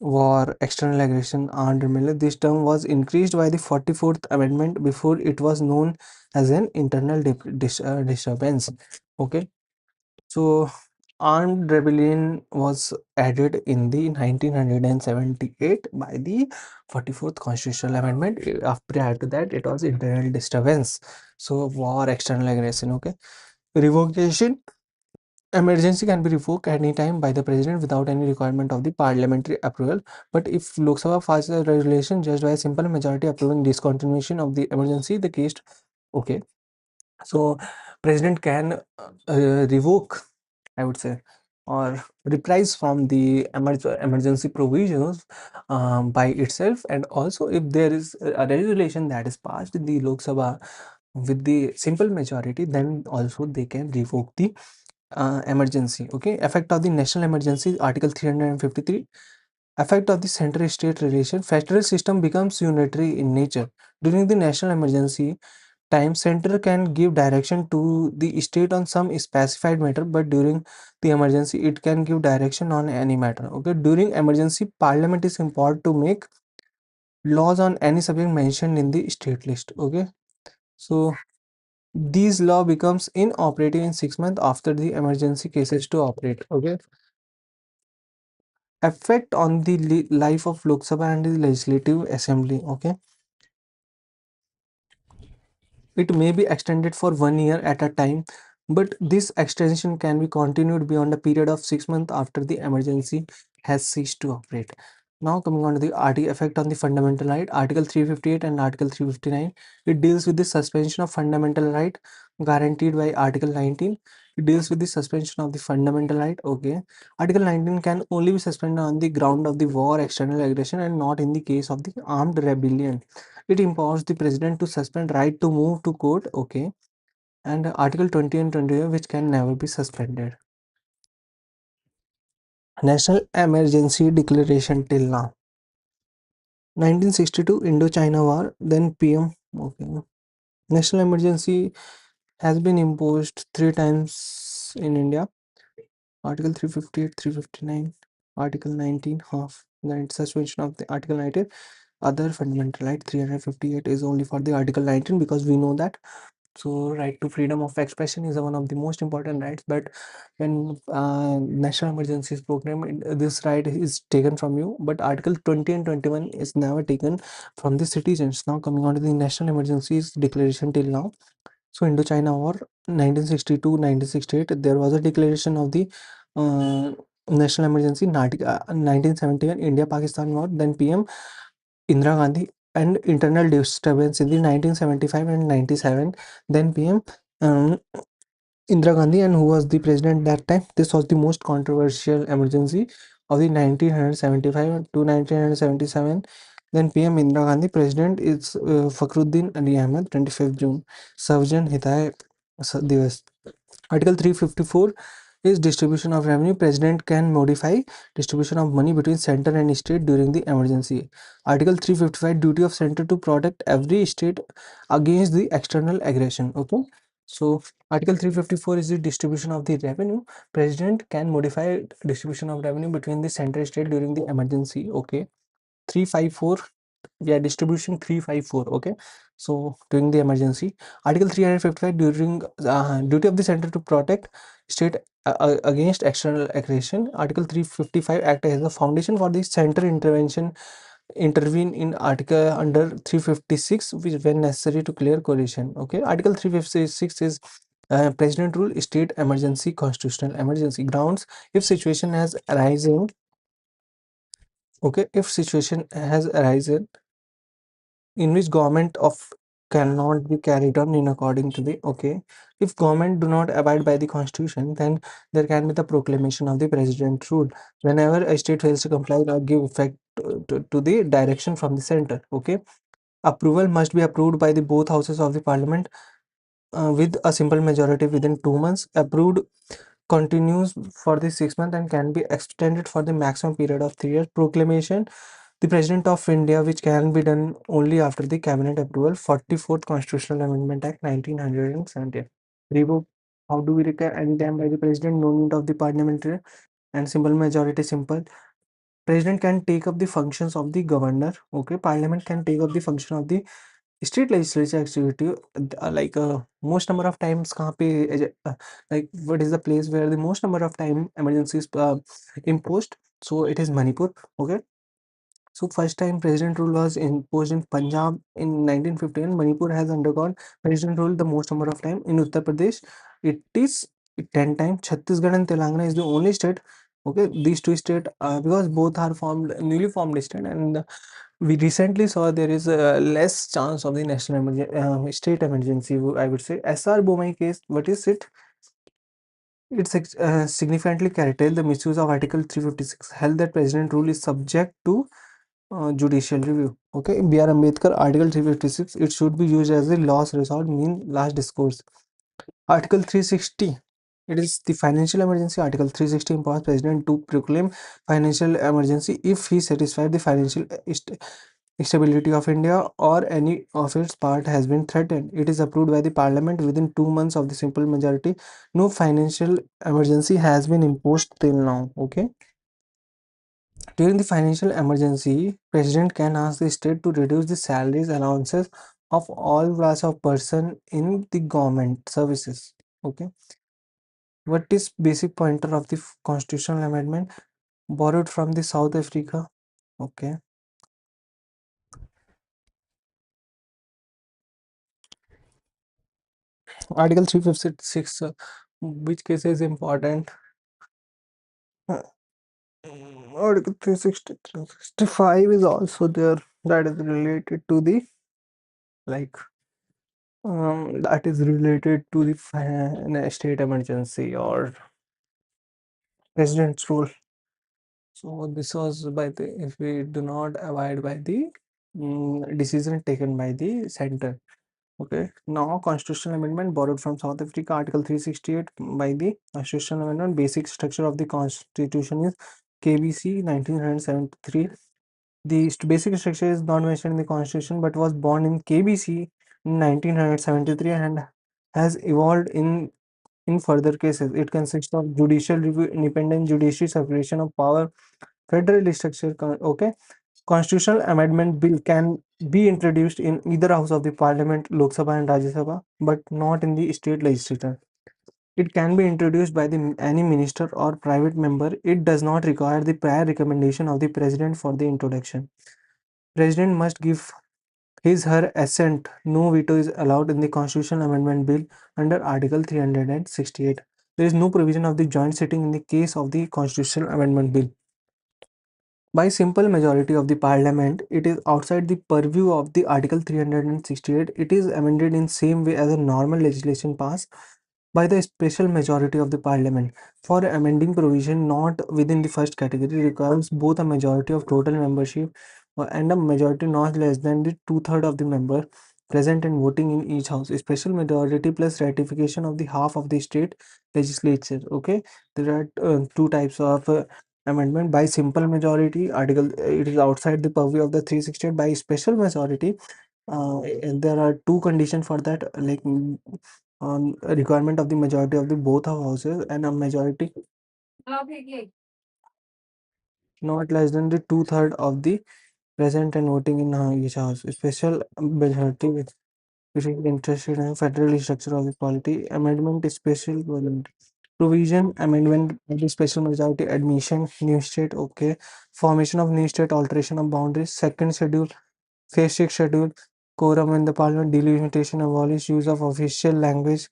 war, external aggression, armed rebellion. This term was increased by the 44th Amendment. Before it was known as an internal disturbance. Okay. So armed rebellion was added in the 1978 by the 44th constitutional amendment. Prior to that, it was internal disturbance. So war, external aggression. Okay. Revocation. Emergency can be revoked anytime by the president without any requirement of the parliamentary approval. But if Lok Sabha passes a resolution just by a simple majority approving discontinuation of the emergency, the case. Okay. So president can revoke, I would say, or reprise from the emergency provisions by itself. And also if there is a resolution that is passed in the Lok Sabha with the simple majority, then also they can revoke the emergency. Okay, effect of the national emergency, Article 353. Effect of the center-state relation. Federal system becomes unitary in nature. During the national emergency time, center can give direction to the state on some specified matter, but during the emergency, it can give direction on any matter. Okay, during emergency, parliament is empowered to make laws on any subject mentioned in the state list. Okay, so these law becomes inoperative in 6 months after the emergency cases to operate. Okay, effect on the life of Lok Sabha and the Legislative Assembly. Okay, it may be extended for 1 year at a time, but this extension can be continued beyond a period of 6 months after the emergency has ceased to operate. Now coming on to the effect on the fundamental right, Article 358 and Article 359. It deals with the suspension of fundamental right guaranteed by Article 19. It deals with the suspension of the fundamental right. Okay, Article 19 can only be suspended on the ground of the war, external aggression, and not in the case of the armed rebellion. It empowers the president to suspend right to move to court. Okay, and Article 20 and 21, which can never be suspended. National emergency declaration till now. 1962 Indo-China War, then PM. Okay, national emergency has been imposed 3 times in India. Article 358, 359, Article 19 half, then suspension of the Article 19. Other fundamental right 358 is only for the Article 19, because we know that. So right to freedom of expression is one of the most important rights, but when national emergency is proclaimed, this right is taken from you. But Article 20 and 21 is never taken from the citizens. Now coming on to the national emergencies declaration till now. So Indo-China War 1962-1968, there was a declaration of the uh, national emergency. 1971 India-Pakistan War, then PM Indira Gandhi, and internal disturbance in the 1975 and 97, then PM um, Indira Gandhi, and who was the president that time. This was the most controversial emergency of the 1975 to 1977. Then PM Indira Gandhi, president is Fakhruddin Ali Ahmed, 25th June, Savjan Hitay Divas. Article 354 is distribution of revenue. President can modify distribution of money between center and state during the emergency. Article 355, duty of center to protect every state against the external aggression. Okay, so Article 354 is the distribution of the revenue. President can modify distribution of revenue between the center and state during the emergency. Okay, 354, yeah, distribution 354. Okay, so during the emergency. Article 355, during duty of the center to protect state against external aggression. Article 355 act as the foundation for the center intervene in article under 356, which when necessary to clear coalition. Okay, Article 356 is president rule, state emergency, constitutional emergency grounds. If situation has arisen, okay, if situation has arisen in which government of cannot be carried on in according to the, okay, if government do not abide by the constitution, then there can be the proclamation of the president rule whenever a state fails to comply or give effect to the direction from the center. Okay, approval must be approved by the both houses of the parliament with a simple majority within 2 months. Approved continues for the 6 months and can be extended for the maximum period of 3 years. Proclamation, the President of India, which can be done only after the cabinet approval. 44th Constitutional Amendment Act 1970. Revoke. How do we require any time by the President? No need of the parliamentary and simple majority. Simple. President can take up the functions of the governor. Okay, Parliament can take up the function of the state legislature executive. Like most number of times kahan pe, like what is the place where the most number of time emergencies imposed? So it is Manipur. Okay, so first time president rule was imposed in Punjab in 1915. Manipur has undergone president rule the most number of time. In Uttar Pradesh, it is 10 times. Chhattisgarh and Telangana is the only state. Okay, these two states, because both are formed newly formed state, and we recently saw there is a less chance of the national state emergency. I would say SR Bomai case. What is it? It significantly curtailed the misuse of Article 356, held that president rule is subject to judicial review. Okay, B.R. Ambedkar, Article 356, it should be used as a last resort, mean last discourse. Article 360, it is the financial emergency. Article 360 empowers president to proclaim financial emergency if he satisfied the financial stability of India or any of its part has been threatened. It is approved by the parliament within 2 months of the simple majority. No financial emergency has been imposed till now. Okay. During the financial emergency, president can ask the state to reduce the salaries allowances of all class of person in the government services. Okay. What is basic pointer of the constitutional amendment? Borrowed from the South Africa. Okay. Article 356, which case is important? Uh, Article 365 is also there, that is related to the, like, that is related to the state emergency or president's rule. So this was by the, if we do not abide by the decision taken by the center. Okay, now constitutional amendment borrowed from South Africa, Article 368 by the constitutional amendment. Basic structure of the constitution is KBC 1973. The basic structure is not mentioned in the constitution but was born in KBC in 1973 and has evolved in further cases. It consists of judicial review, independent judiciary, separation of power, federal structure. Okay, constitutional amendment bill can be introduced in either house of the parliament, Lok Sabha and Rajya Sabha, but not in the state legislature. It can be introduced by any minister or private member. It does not require the prior recommendation of the president for the introduction. President must give his her assent. No veto is allowed in the constitutional amendment bill under Article 368. There is no provision of the joint sitting in the case of the constitutional amendment bill. By simple majority of the parliament, it is outside the purview of the Article 368. It is amended in same way as a normal legislation passed by the special majority of the parliament. For amending provision not within the first category requires both a majority of total membership and a majority not less than the two-thirds of the member present and voting in each house. A special majority plus ratification of the half of the state legislature. Okay, there are two types of amendment. By simple majority, article it is outside the purview of the 368. By special majority, and there are two conditions for that, like on a requirement of the majority of the both of houses and a majority not less than the two-third of the present and voting in each house. A special majority which is interested in federal structure of the polity. Amendment is special provision. Amendment by the special majority. Admission new state. Okay, formation of new state. Alteration of boundaries. Second schedule. Phase 6 schedule. Quorum in the parliament. Delimitation. Abolish use of official language.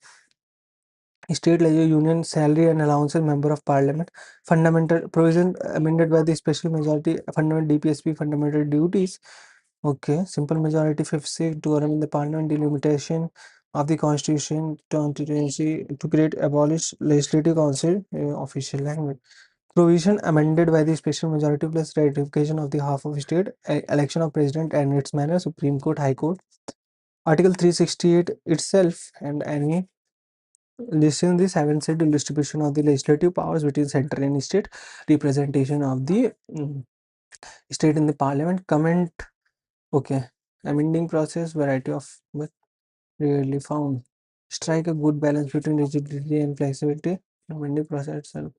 State legislature union salary and allowances member of parliament. Fundamental provision amended by the special majority. Fundamental DPSP fundamental duties. Okay, simple majority 56 to in the parliament. Delimitation of the constitution constituency to create abolish legislative council official language. Provision amended by the special majority plus ratification of the half of state. Election of president and its manner. Supreme Court, High Court. Article 368 itself and any listing the seven sided distribution of the legislative powers between center and state, representation of the state in the parliament, comment. Okay, amending process, variety of but rarely found. Strike a good balance between rigidity and flexibility. Amending process itself.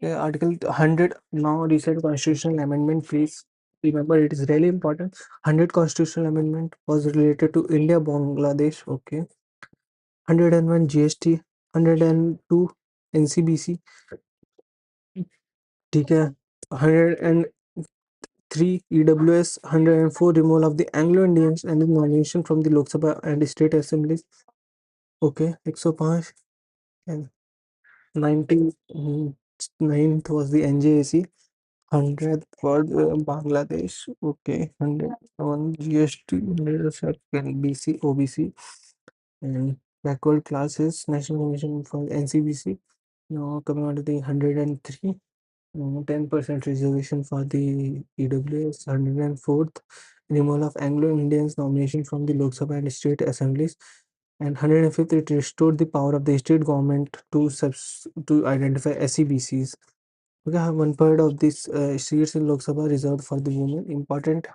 Okay, Article 100 now recent constitutional amendment. Please remember it is really important. 100 constitutional amendment was related to India, Bangladesh. Okay, 101 GST, 102 NCBC, ठीक है, 103 EWS, 104 removal of the Anglo-Indians and the nomination from the Lok Sabha and state assemblies. Okay, 105 and 99th was the NJAC, 100th for Bangladesh. Okay, 101 GST, 102 BC, OBC, and backward classes, National Commission for NCBC. Now coming on to the 103. 10% reservation for the EWS, 104th removal of Anglo-Indians nomination from the Lok Sabha and state assemblies, and 105th it restored the power of the state government to identify SEBCs. We have one third of these seats in Lok Sabha reserved for the women. Important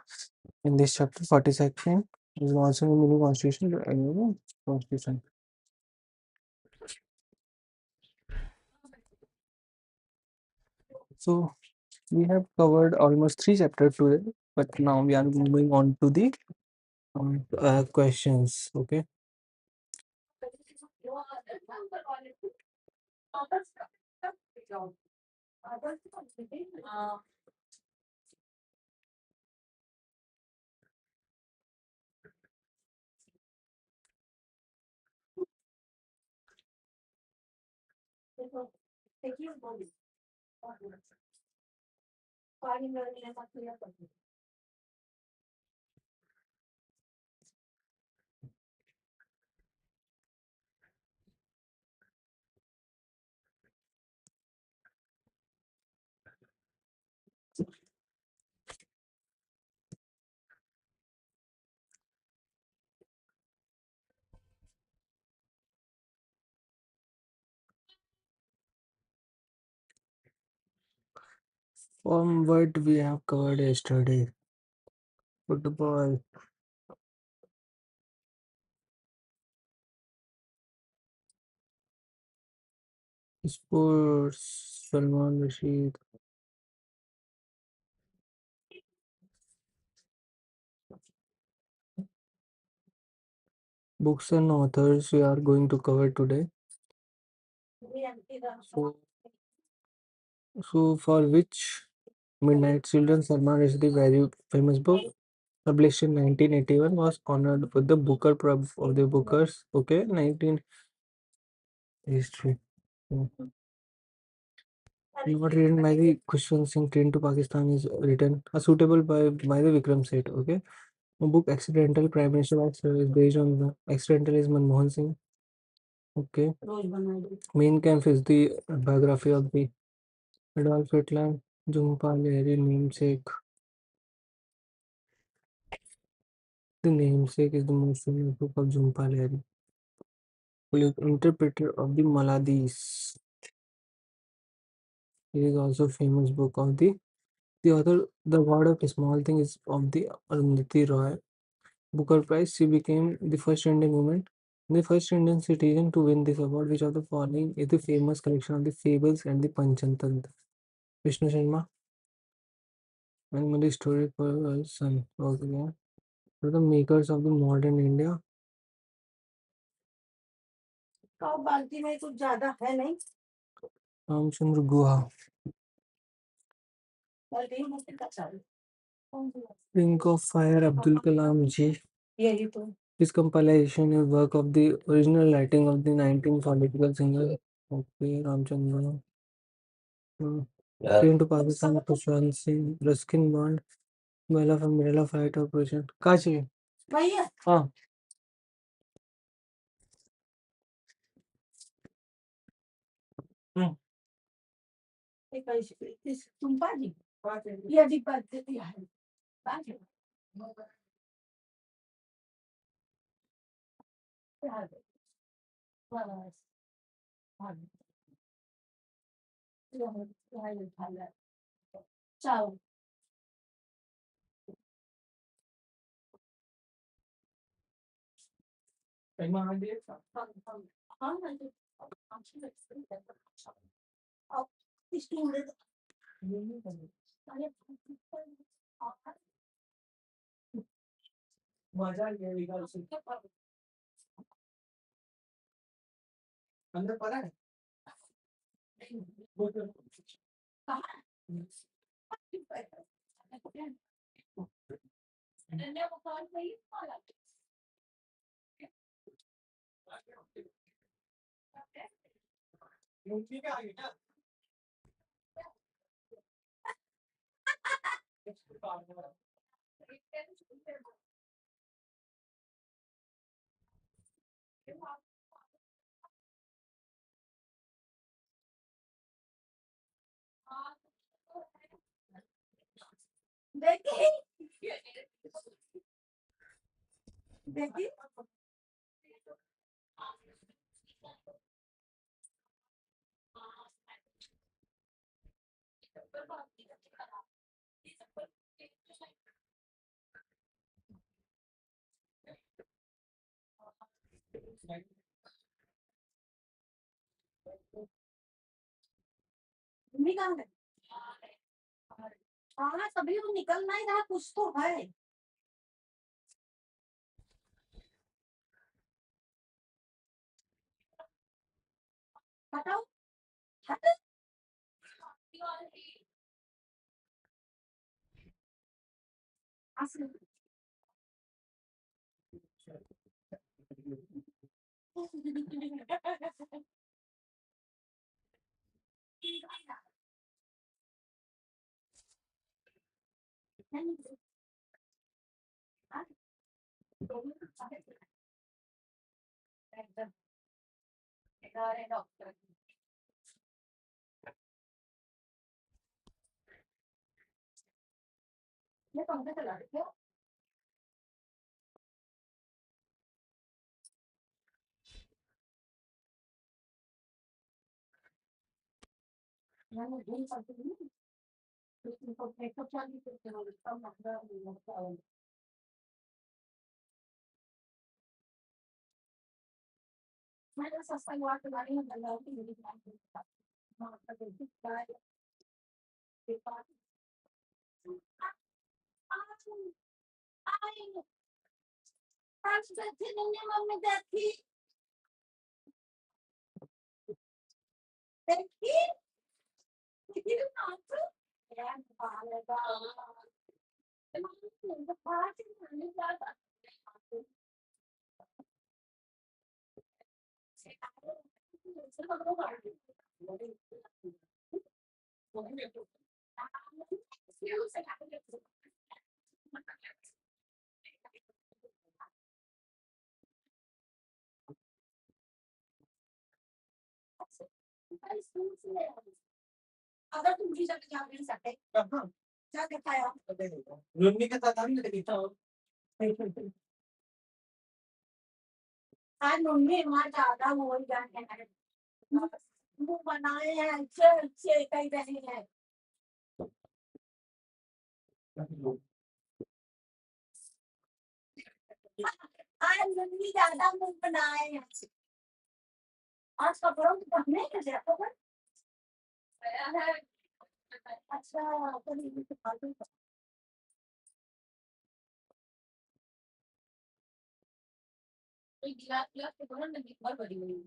in this chapter, 42nd is also a mini constitution. Constitution. So we have covered almost 3 chapters today, but now we are moving on to the questions. Okay. From what we have covered yesterday, football, sports, Salman Rashid, books and authors we are going to cover today. So, for which Midnight Children, Salman Rushdie very famous book, published in 1981, was honored with the Booker Prize of the Bookers. Okay, 19 history. Not written by the Khushwant Singh. Train to Pakistan is written suitable by the Vikram Seth. Okay, a book Accidental Prime Minister is based on the accidental is Manmohan Singh. Okay, Main Camp is the biography of the Adolf Hitler. Jhumpa Lahiri namesake. The namesake is the most famous book of Jhumpa Lahiri. Interpreter of the Maladis. It is also famous book of the author. The word of small thing is of the Arundhati Roy. Booker Prize. She became the first Indian woman, the first Indian citizen to win this award. Which of the following is the famous collection of the fables and the Panchatantra? Vishnu Sharma. Animal story person. Okay. What are the makers of the modern India? Ramchandra Guha. Ring of Fire, Abdul Kalam ji. This compilation is work of the original writing of the 19 political singer. Okay, Ramchandra. Train to Pakistan, Khushwant Singh, Ruskin Bond, Bella from Umbrella Fight Operation. कहाँ चाहिए? हाँ. हम्म. अंदर पड़ा है. हाँ तभी वो निकलना ही रहा, कुछ तो है। हटाओ हटाओ। ये पंखा चला रहे हो? मैंने घूम सकती हूँ, लेकिन तो मेकअप चालू करके हो इसका मतलब नहीं लगता है। मैंने सस्ता हुआ के बारे में बताया कि मेरी बात हाँ तो दिखता है के पास आई आज बैठी नहीं मम्मी देखी देखी देखी ना तो यार पालेगा तो पास ही नहीं जाता अगर तुम जी जाके क्या कर सकते हैं क्या दिखाया रुन्नी के साथ हम दिखा आज मम्मी वहाँ ज्यादा हो जाते हैं वो बनाए हैं अच्छे अच्छे कई रहे हैं आज मम्मी ज्यादा मुंह बनाए हैं आज कपड़ों की पहने कैसे आपको अच्छा तो ये तो फालतू गिलास गिलास के दोनों में बहुत बड़ी हुई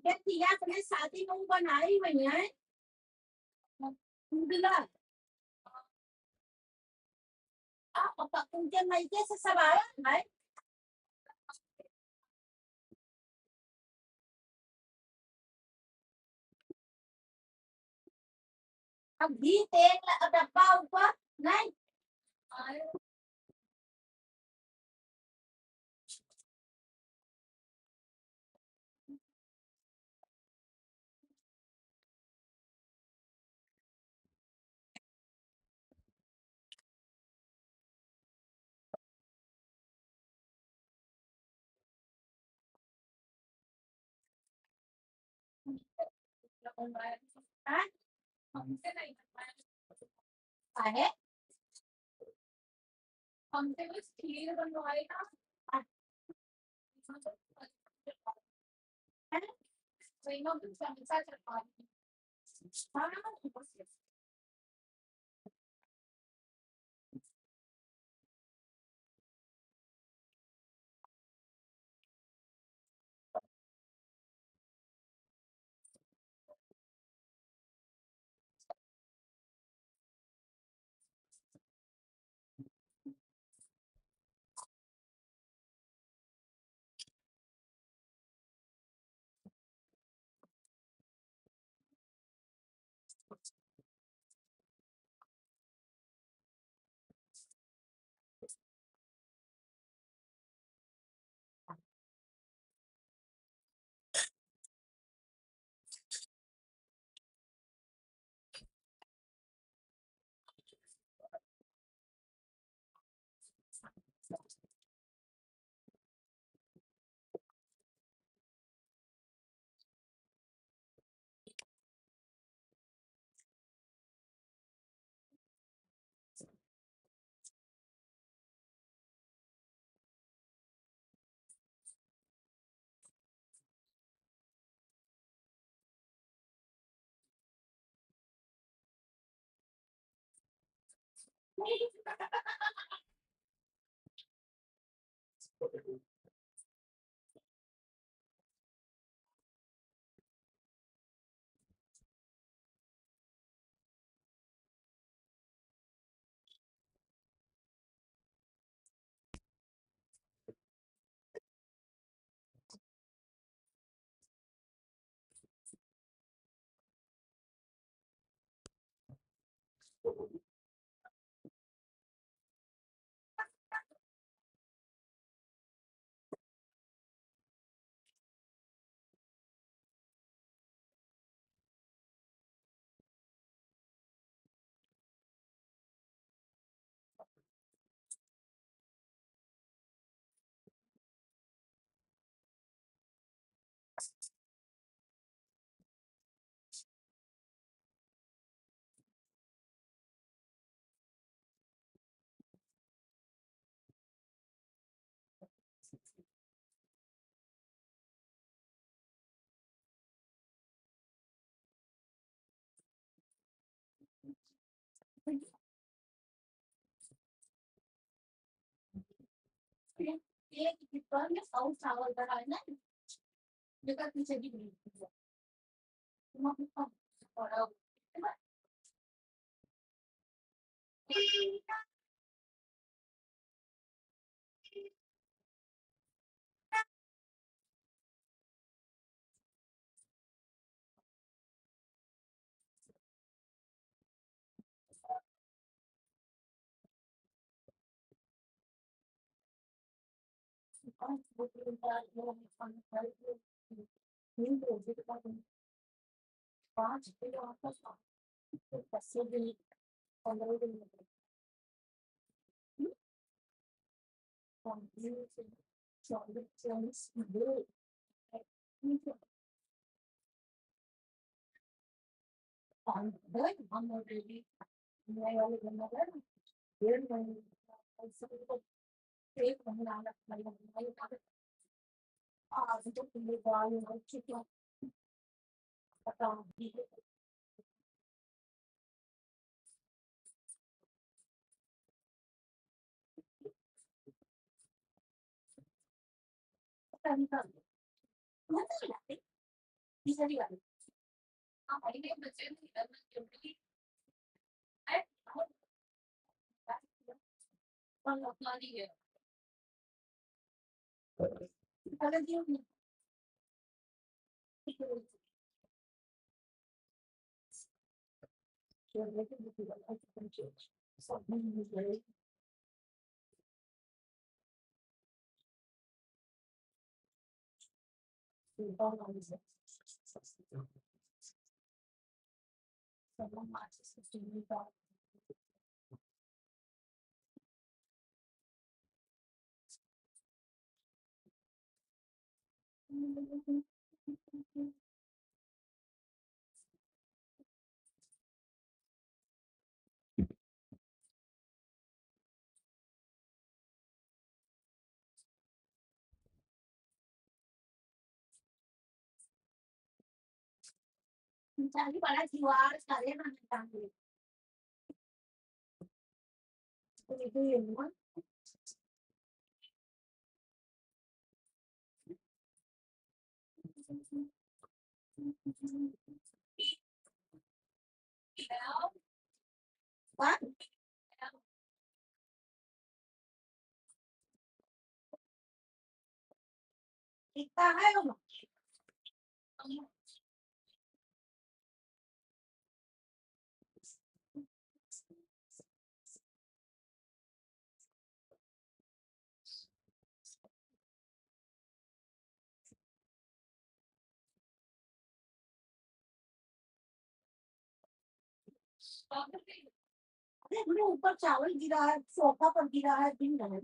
cái gì á, cái xã thì không có nãy mà nhá. Không biết là. Otak kuncian mai ke sasabayan, hai. Ang detail na ada bao pa, nai. Ha? Phải. Không cái chi nó bên ngoài đó. Vậy nó cũng sao mình sai thật. Dia kita tahu sawal darahnya dekat bisa dibeli. Cuma bukan orang. तीसरी वाली हाँ भाई ने बच्चे ने इधर में क्योंकि है और अपना नहीं है पहले दियो नहीं Cari para jiwa sekalian anak kami. Itu yang mana? What? Kita ayo. अरे हमने ऊपर चावल गिरा है सोफा पर गिरा है दिन रहे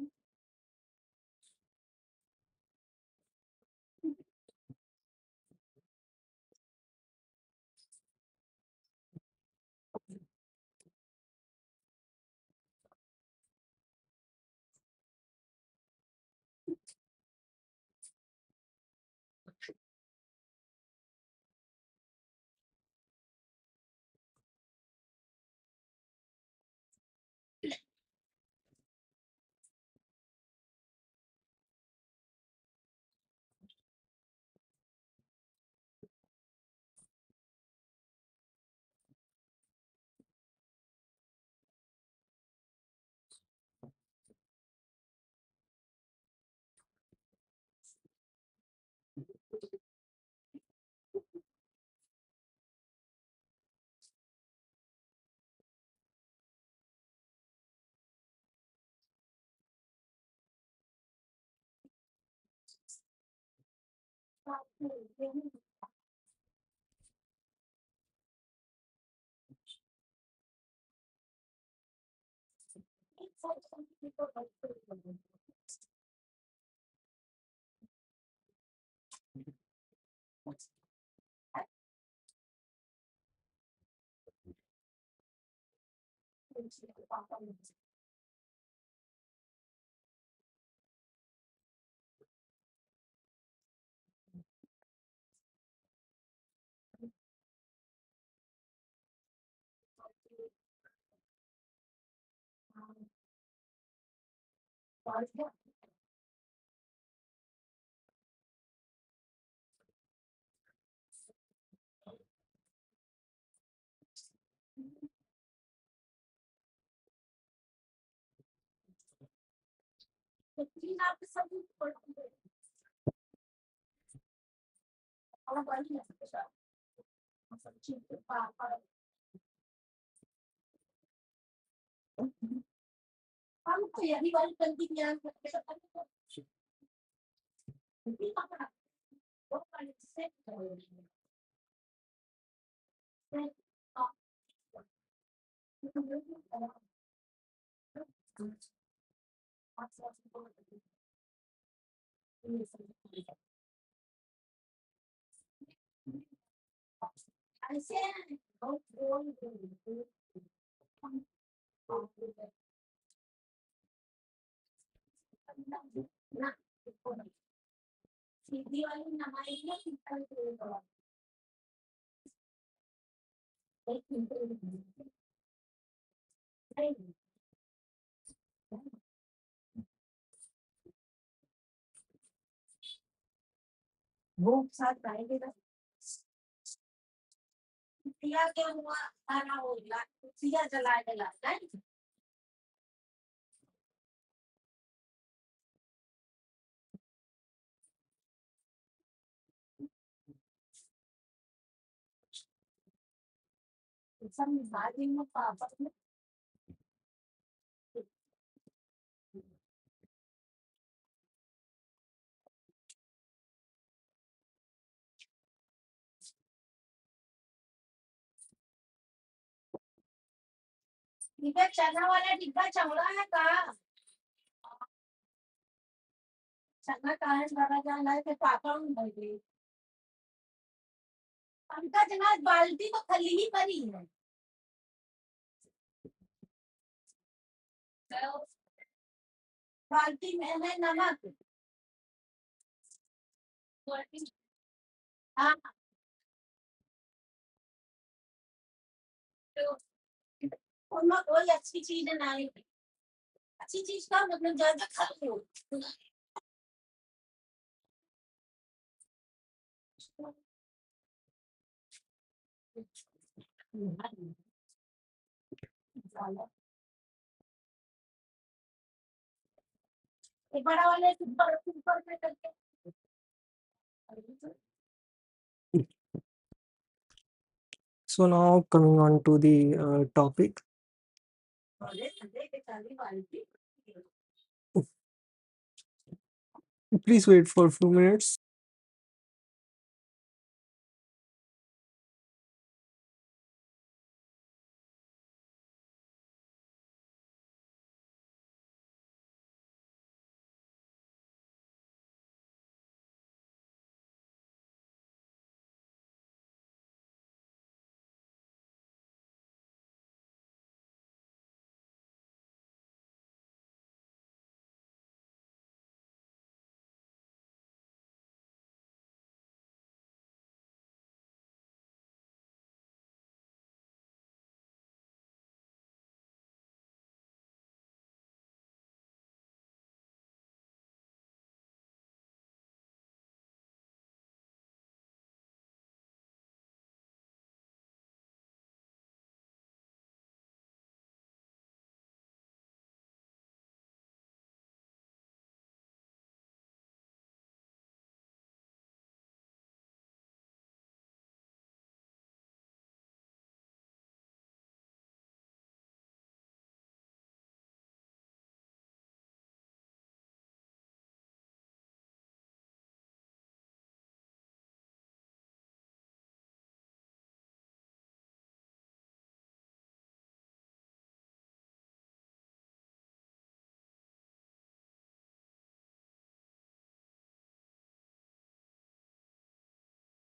तीन आप सब और बड़ी है सब चीज पापा हम तो यही वाली गलती ज्ञान करके सब नहीं पापा वो वाली से ऐसे बहुत बोल ना सीधी वाली हमारी ना सिंपल एक मिनट वो साथ आएंगे ना दिया क्या हुआ खाना हो गया दिया जला नहीं सब बाजी में पापा डिब्बा चना वाला डिब्बा चौड़ा है का चना काहे भरा जाना है कि पापा में भर गई पंकज ना बाल्टी तो खाली ही पड़ी है तो बाल्टी में है नमक हाँ तो उनमें कोई अच्छी चीज नहीं अच्छी चीज का मतलब ज्यादा खा लो एक बड़ा वाले ऊपर ऊपर पे करके So now coming on to the topic. बोले ठंडे के चाली बाल्टी Please wait for a few minutes.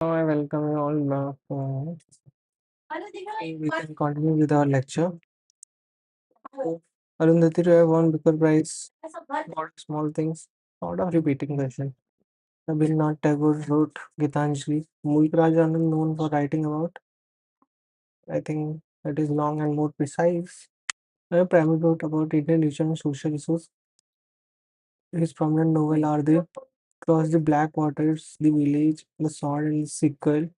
Now I welcome you all back. अरे देखो We can continue with our lecture. Arundhati Roy won Booker Prize. ऐसा भर Not small things. Lot of repeating question. Rabindranath Tagore wrote Gitanjali. Mulk Raj Anand known for writing about. I think that is long and more precise. Primarily wrote about Indian religion and social issues. His prominent novel are the Cross the Black Waters, The Village, The Sword and the Sequel,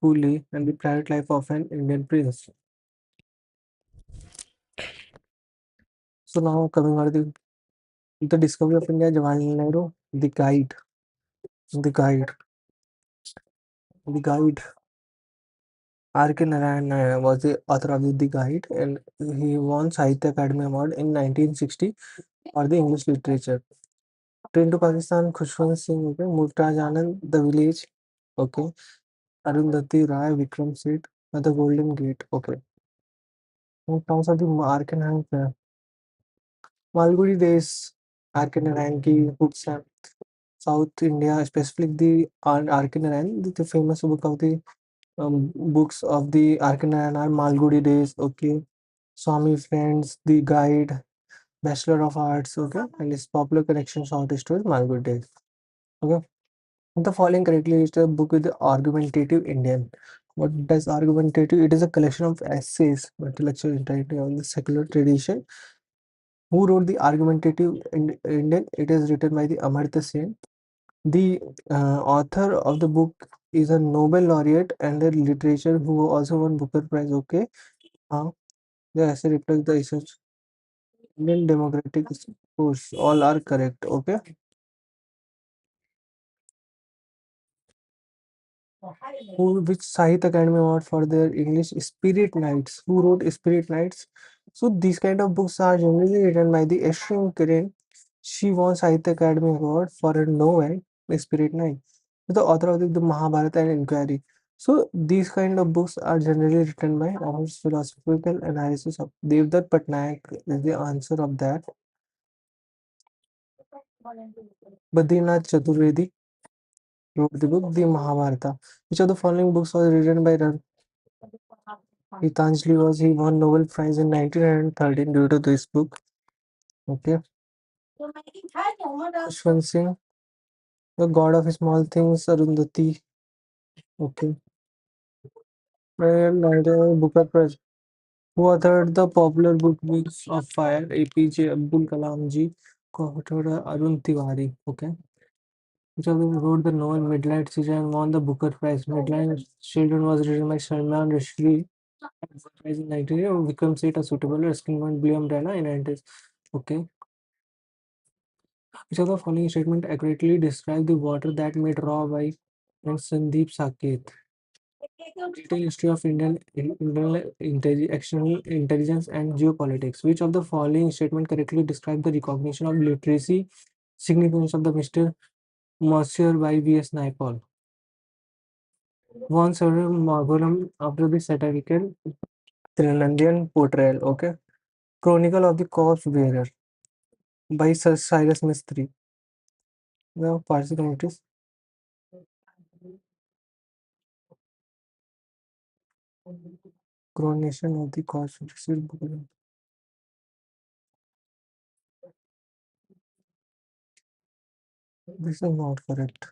Coolie, and The Private Life of an Indian Prince. So now coming on the discovery of India, Jawaharlal Nehru, the guide, the guide, the guide. R.K. Narayan was the author of the Guide, and he won Sahitya Academy Award in 1960 for the English literature. Train to Pakistan, Khushwant Singh, okay, Murtaj Anand, The Village, okay, Arundhati Rai, Vikram Seth, The Golden Gate, okay. In terms of the R.K. Narayan, Malgudi Days, R.K. Narayan की books हैं. South India, specifically the R.K. Narayan, the famous book of the books of the R.K. Narayan are Malgudi Days, okay, Swami Friends, The Guide, Bachelor of Arts, okay, and his popular collection short stories Malgudi Days, okay. The following correctly is the book with the argumentative Indian. What does argumentative? It is a collection of essays, intellectual entirety on the secular tradition. Who wrote the argumentative Indian? It is written by the Amartya Sen. The author of the book is a Nobel laureate and a literature who also won Booker Prize. Okay. Uh, the essay reflects the issues. Indian democratic force. All are correct. Okay. Which Sahitya Academy Award for their English Spirit Nights? Who wrote Spirit Nights? So these kind of books are generally written by the Ashram Kiran. She won Sahitya Academy Award for her novel Spirit Night. The author of the Mahabharata and Inquiry. So these kind of books are generally written by authors. Philosophical analysis of Devdutt Patnaik is the answer of that. Badrinath Chaturvedi wrote the book The Mahabharata. Which of the following books was written by Gitanjali was he won Nobel Prize in 1913 due to this book. Okay. Ashwant Singh, the god of small things, Arundhati. Okay. And Booker Prize. Who authored the popular book Wings of Fire? APJ Abdul Kalam ji. Co-authored Arun Tiwari. Okay. Which of them wrote the novel Midnight Season and won the Booker Prize? Midnight Children was written by Salman Rushdie. Booker Prize in 1980. Vikram Seth, a suitable rescue point Blue Umbrella in 90s. Okay. Which of the following statement accurately describe the water that made raw by and Sandeep Saket? Detailed history of external intelligence and geopolitics. Which of the following statement correctly describe the recognition of literacy significance of the Mr. Monsieur by V.S. Naipaul? Won several Margolam after the satirical Trinandian portrayal. Okay. Chronicle of the Corpse Bearer by Sir Cyrus Mistry. The Parsi communities. Coronation of the Corpse Bearer. This is not correct.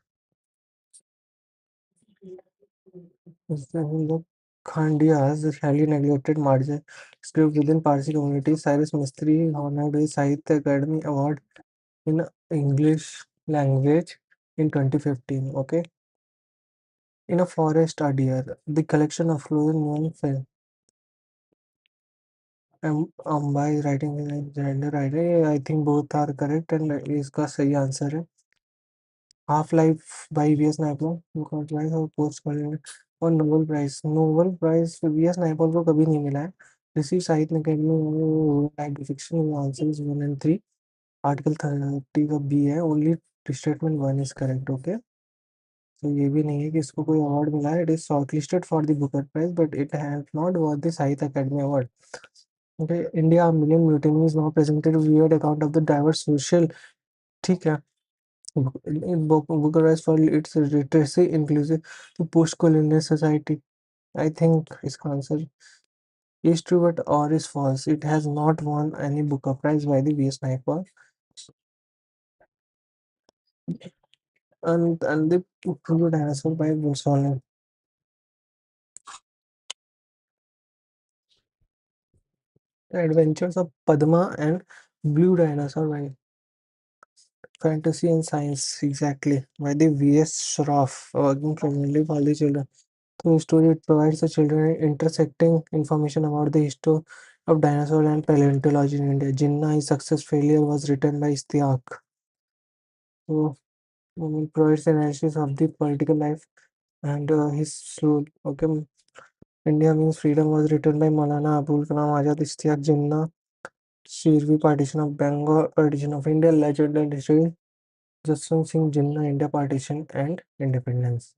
The Khandias, the highly neglected margin script within Parsi community, Cyrus Mistry honored with Sahitya Academy Award in English language in 2015. Okay. In a forest, a deer. The collection of frozen young film. By writing gender writer, I think both are correct and इसका सही answer है half life by V S Naipaul prize और post और Nobel prize V S Naipaul को कभी नहीं मिला है ऋषि Sahitya Akademi fiction answer is 1 and 3 article 30 का बी है only statement 1 is correct okay तो ये भी नहीं है कि इसको कोई अवार्ड मिला है it is shortlisted for the Booker prize but it has not won the Sahitya Akademi award okay India million mutiny is now presented weird account of the diverse social ठीक है Bucharest for its literacy inclusive to post-colonial society. I think इसका answer is true but or is false. It has not won any Booker Prize by the V.S. Naipaul. And the Blue Dinosaur by Wolfson. The Adventures of Padma and Blue Dinosaur by Fantasy and Science exactly by the V.S. Shroff working primarily for the children. Through story, it provides the children intersecting information about the history of dinosaurs and paleontology in India. Jinnah, Success Failure was written by Istiaq. So, provides analysis of the political life and his slow. Okay, India Means Freedom was written by Maulana Abul Kalam Azad. Istiaq Jinnah, Shirvi Partition of Bengal, Partition of India, Legend and History. Jaswant Singh Jinnah, India Partition and Independence.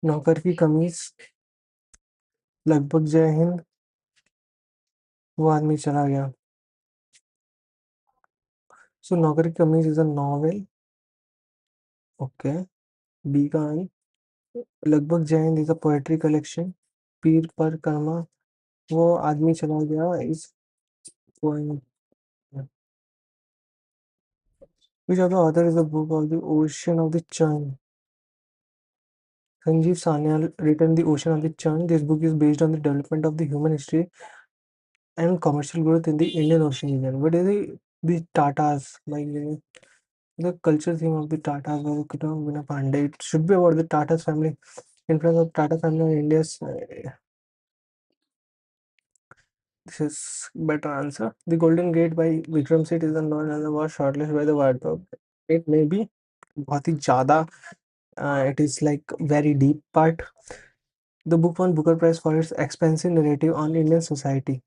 नौकर की कमीज लगभग जय हिंद वो आदमी चला गया So Nokari Kameez is a novel. Okay. B का आई लगभग Jain is a poetry collection. पीर पर कर्मा वो आदमी चला गया is poem. Which of the author is the book of the Ocean of the Churn? Sanjeev Sanyal written The Ocean of the Churn. This book is based on the development of the human history and commercial growth in the Indian Ocean region. What is the Tatas by The culture theme of the Tatas was Vinay Pandey. It should be about the Tatas family. Influence of Tata family on India's. This is better answer. The Golden Gate by Vikram Seth is known as was shortlisted by the wardrobe. It may be बहुत ही ज़्यादा. It is like very deep part. The book won Booker Prize for its expansive narrative on Indian society.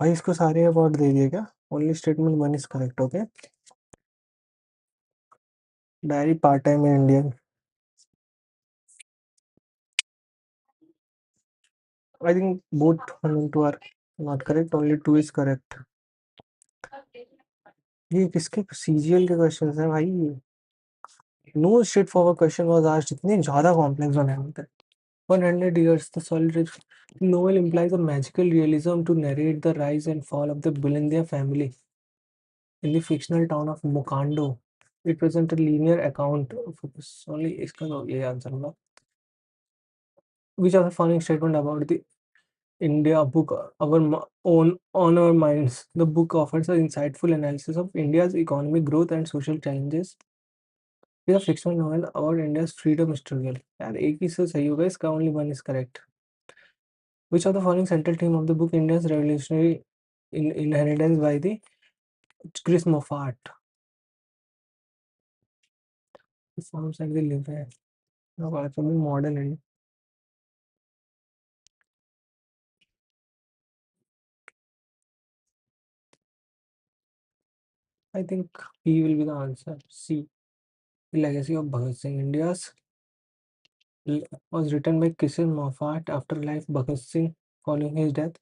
भाई इसको सारे award दे दिए क्या? Only statement one is correct. Okay. Diary part time in Indian. I think both one and two are not correct. Only two is correct. ये किसके CGL के questions हैं भाई? No straightforward question was asked. इतने ज़्यादा complex बनाए होते हैं. 100 years, the solitary novel implies a magical realism to narrate the rise and fall of the Bulindia family in the fictional town of Mukando. It presents a linear account of only इसका तो ये answer होगा. Which are the following statement about the India book own on our minds? The book offers an insightful analysis of India's economic growth and social challenges. It is a fictional novel about India's freedom struggle. यार एक ही से सही होगा इसका. Only one is correct. Which of the following central theme of the book India's revolutionary inheritance by the Chris Moffat? It sounds like they live here. No, actually modern and I think P will be the answer. C. The legacy of Bhagat Singh. India's was written by Chris Moffat after life Bhagat Singh following his death.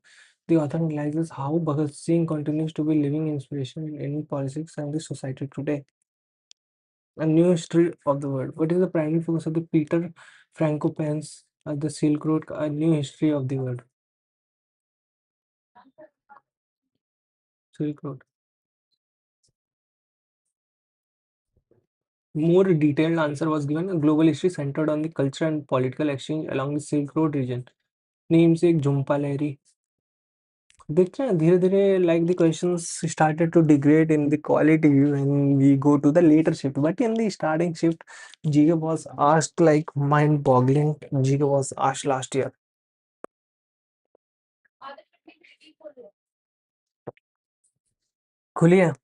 The author analyzes how Bhagat Singh continues to be living inspiration in Indian politics and the society today. A new history of the world. What is the primary focus of the Peter Frankopan's The Silk Road? A new history of the world. Silk Road. More detailed answer was given. A global history centered on the culture and political exchange along the Silk Road region. Namesake Jhumpa Lahiri. देखते हैं धीरे धीरे like the questions started to degrade in the quality when we go to the later shift, but in the starting shift GK was asked like mind boggling. GK was asked last year. खुलिए.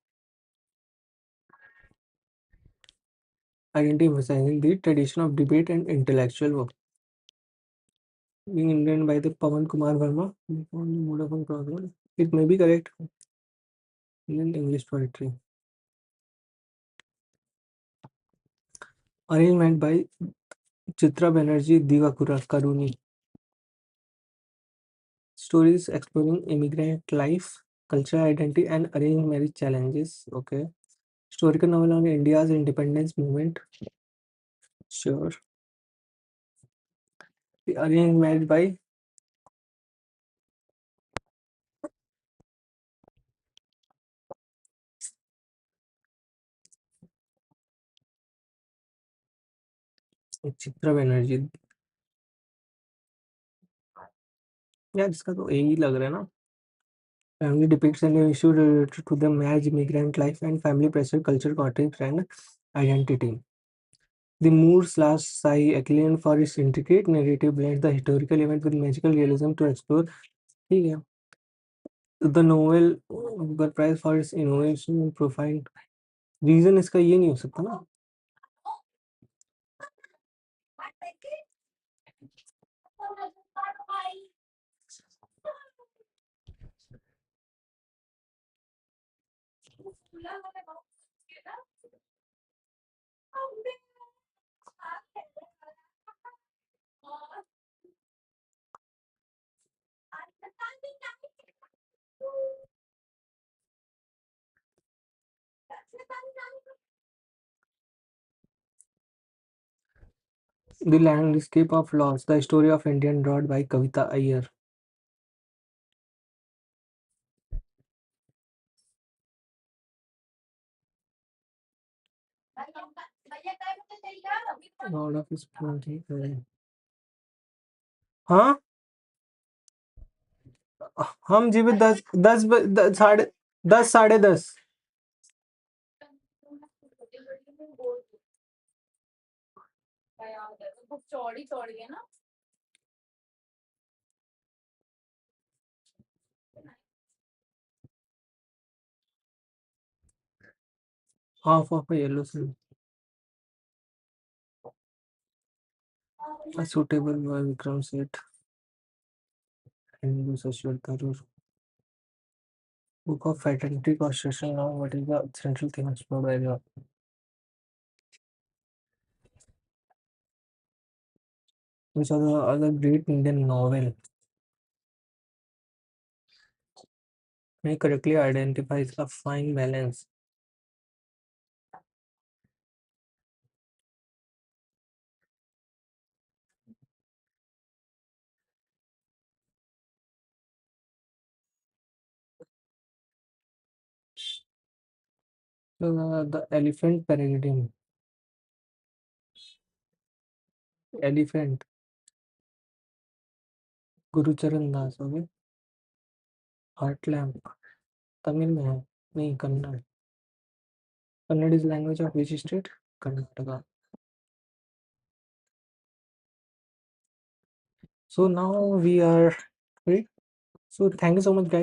Identifying the tradition of debate and intellectual work being invented by the Pawan Kumar Verma. Mode of program. It may be correct. In English poetry. Arrangement by Chitra Banerjee Divakura Karuni. Stories exploring immigrant life, cultural identity, and arranged marriage challenges. Okay. Historical novel on India's independence movement. Sure. The arranged marriage by Chitra Banerjee. यार इसका तो यही लग रहा है ना. Family depicts an issue related to the marriage, immigrant life, and family pressure, culture, context, and identity. The Moore/Sci acclaimed for its intricate narrative blends the historical event with magical realism to explore. ठीक है. The novel got prize for its innovation and profound. Reason इसका ये नहीं हो सकता ना. The Landscape of Loss, the story of Indian Road by Kavita Iyer. Lord of his plenty. हाँ हम जीवित 10 10 साढ़े 10 साढ़े 10 चौड़ी चौड़ी है ना. Half of a yellow cell. A suitable by Vikram set. Hindu social Tharur. Book of Fraternity Constitution. Now, what is the central theme explored by the which are the other great Indian novel? May correctly identifies a fine balance. The elephant paradigm. Elephant. Gurucharan दास हो गए. Heart lamp Tamil में है. नहीं, Kannada. Kannada is language of which state? Karnataka. So now we are free. So thank you so much, guys.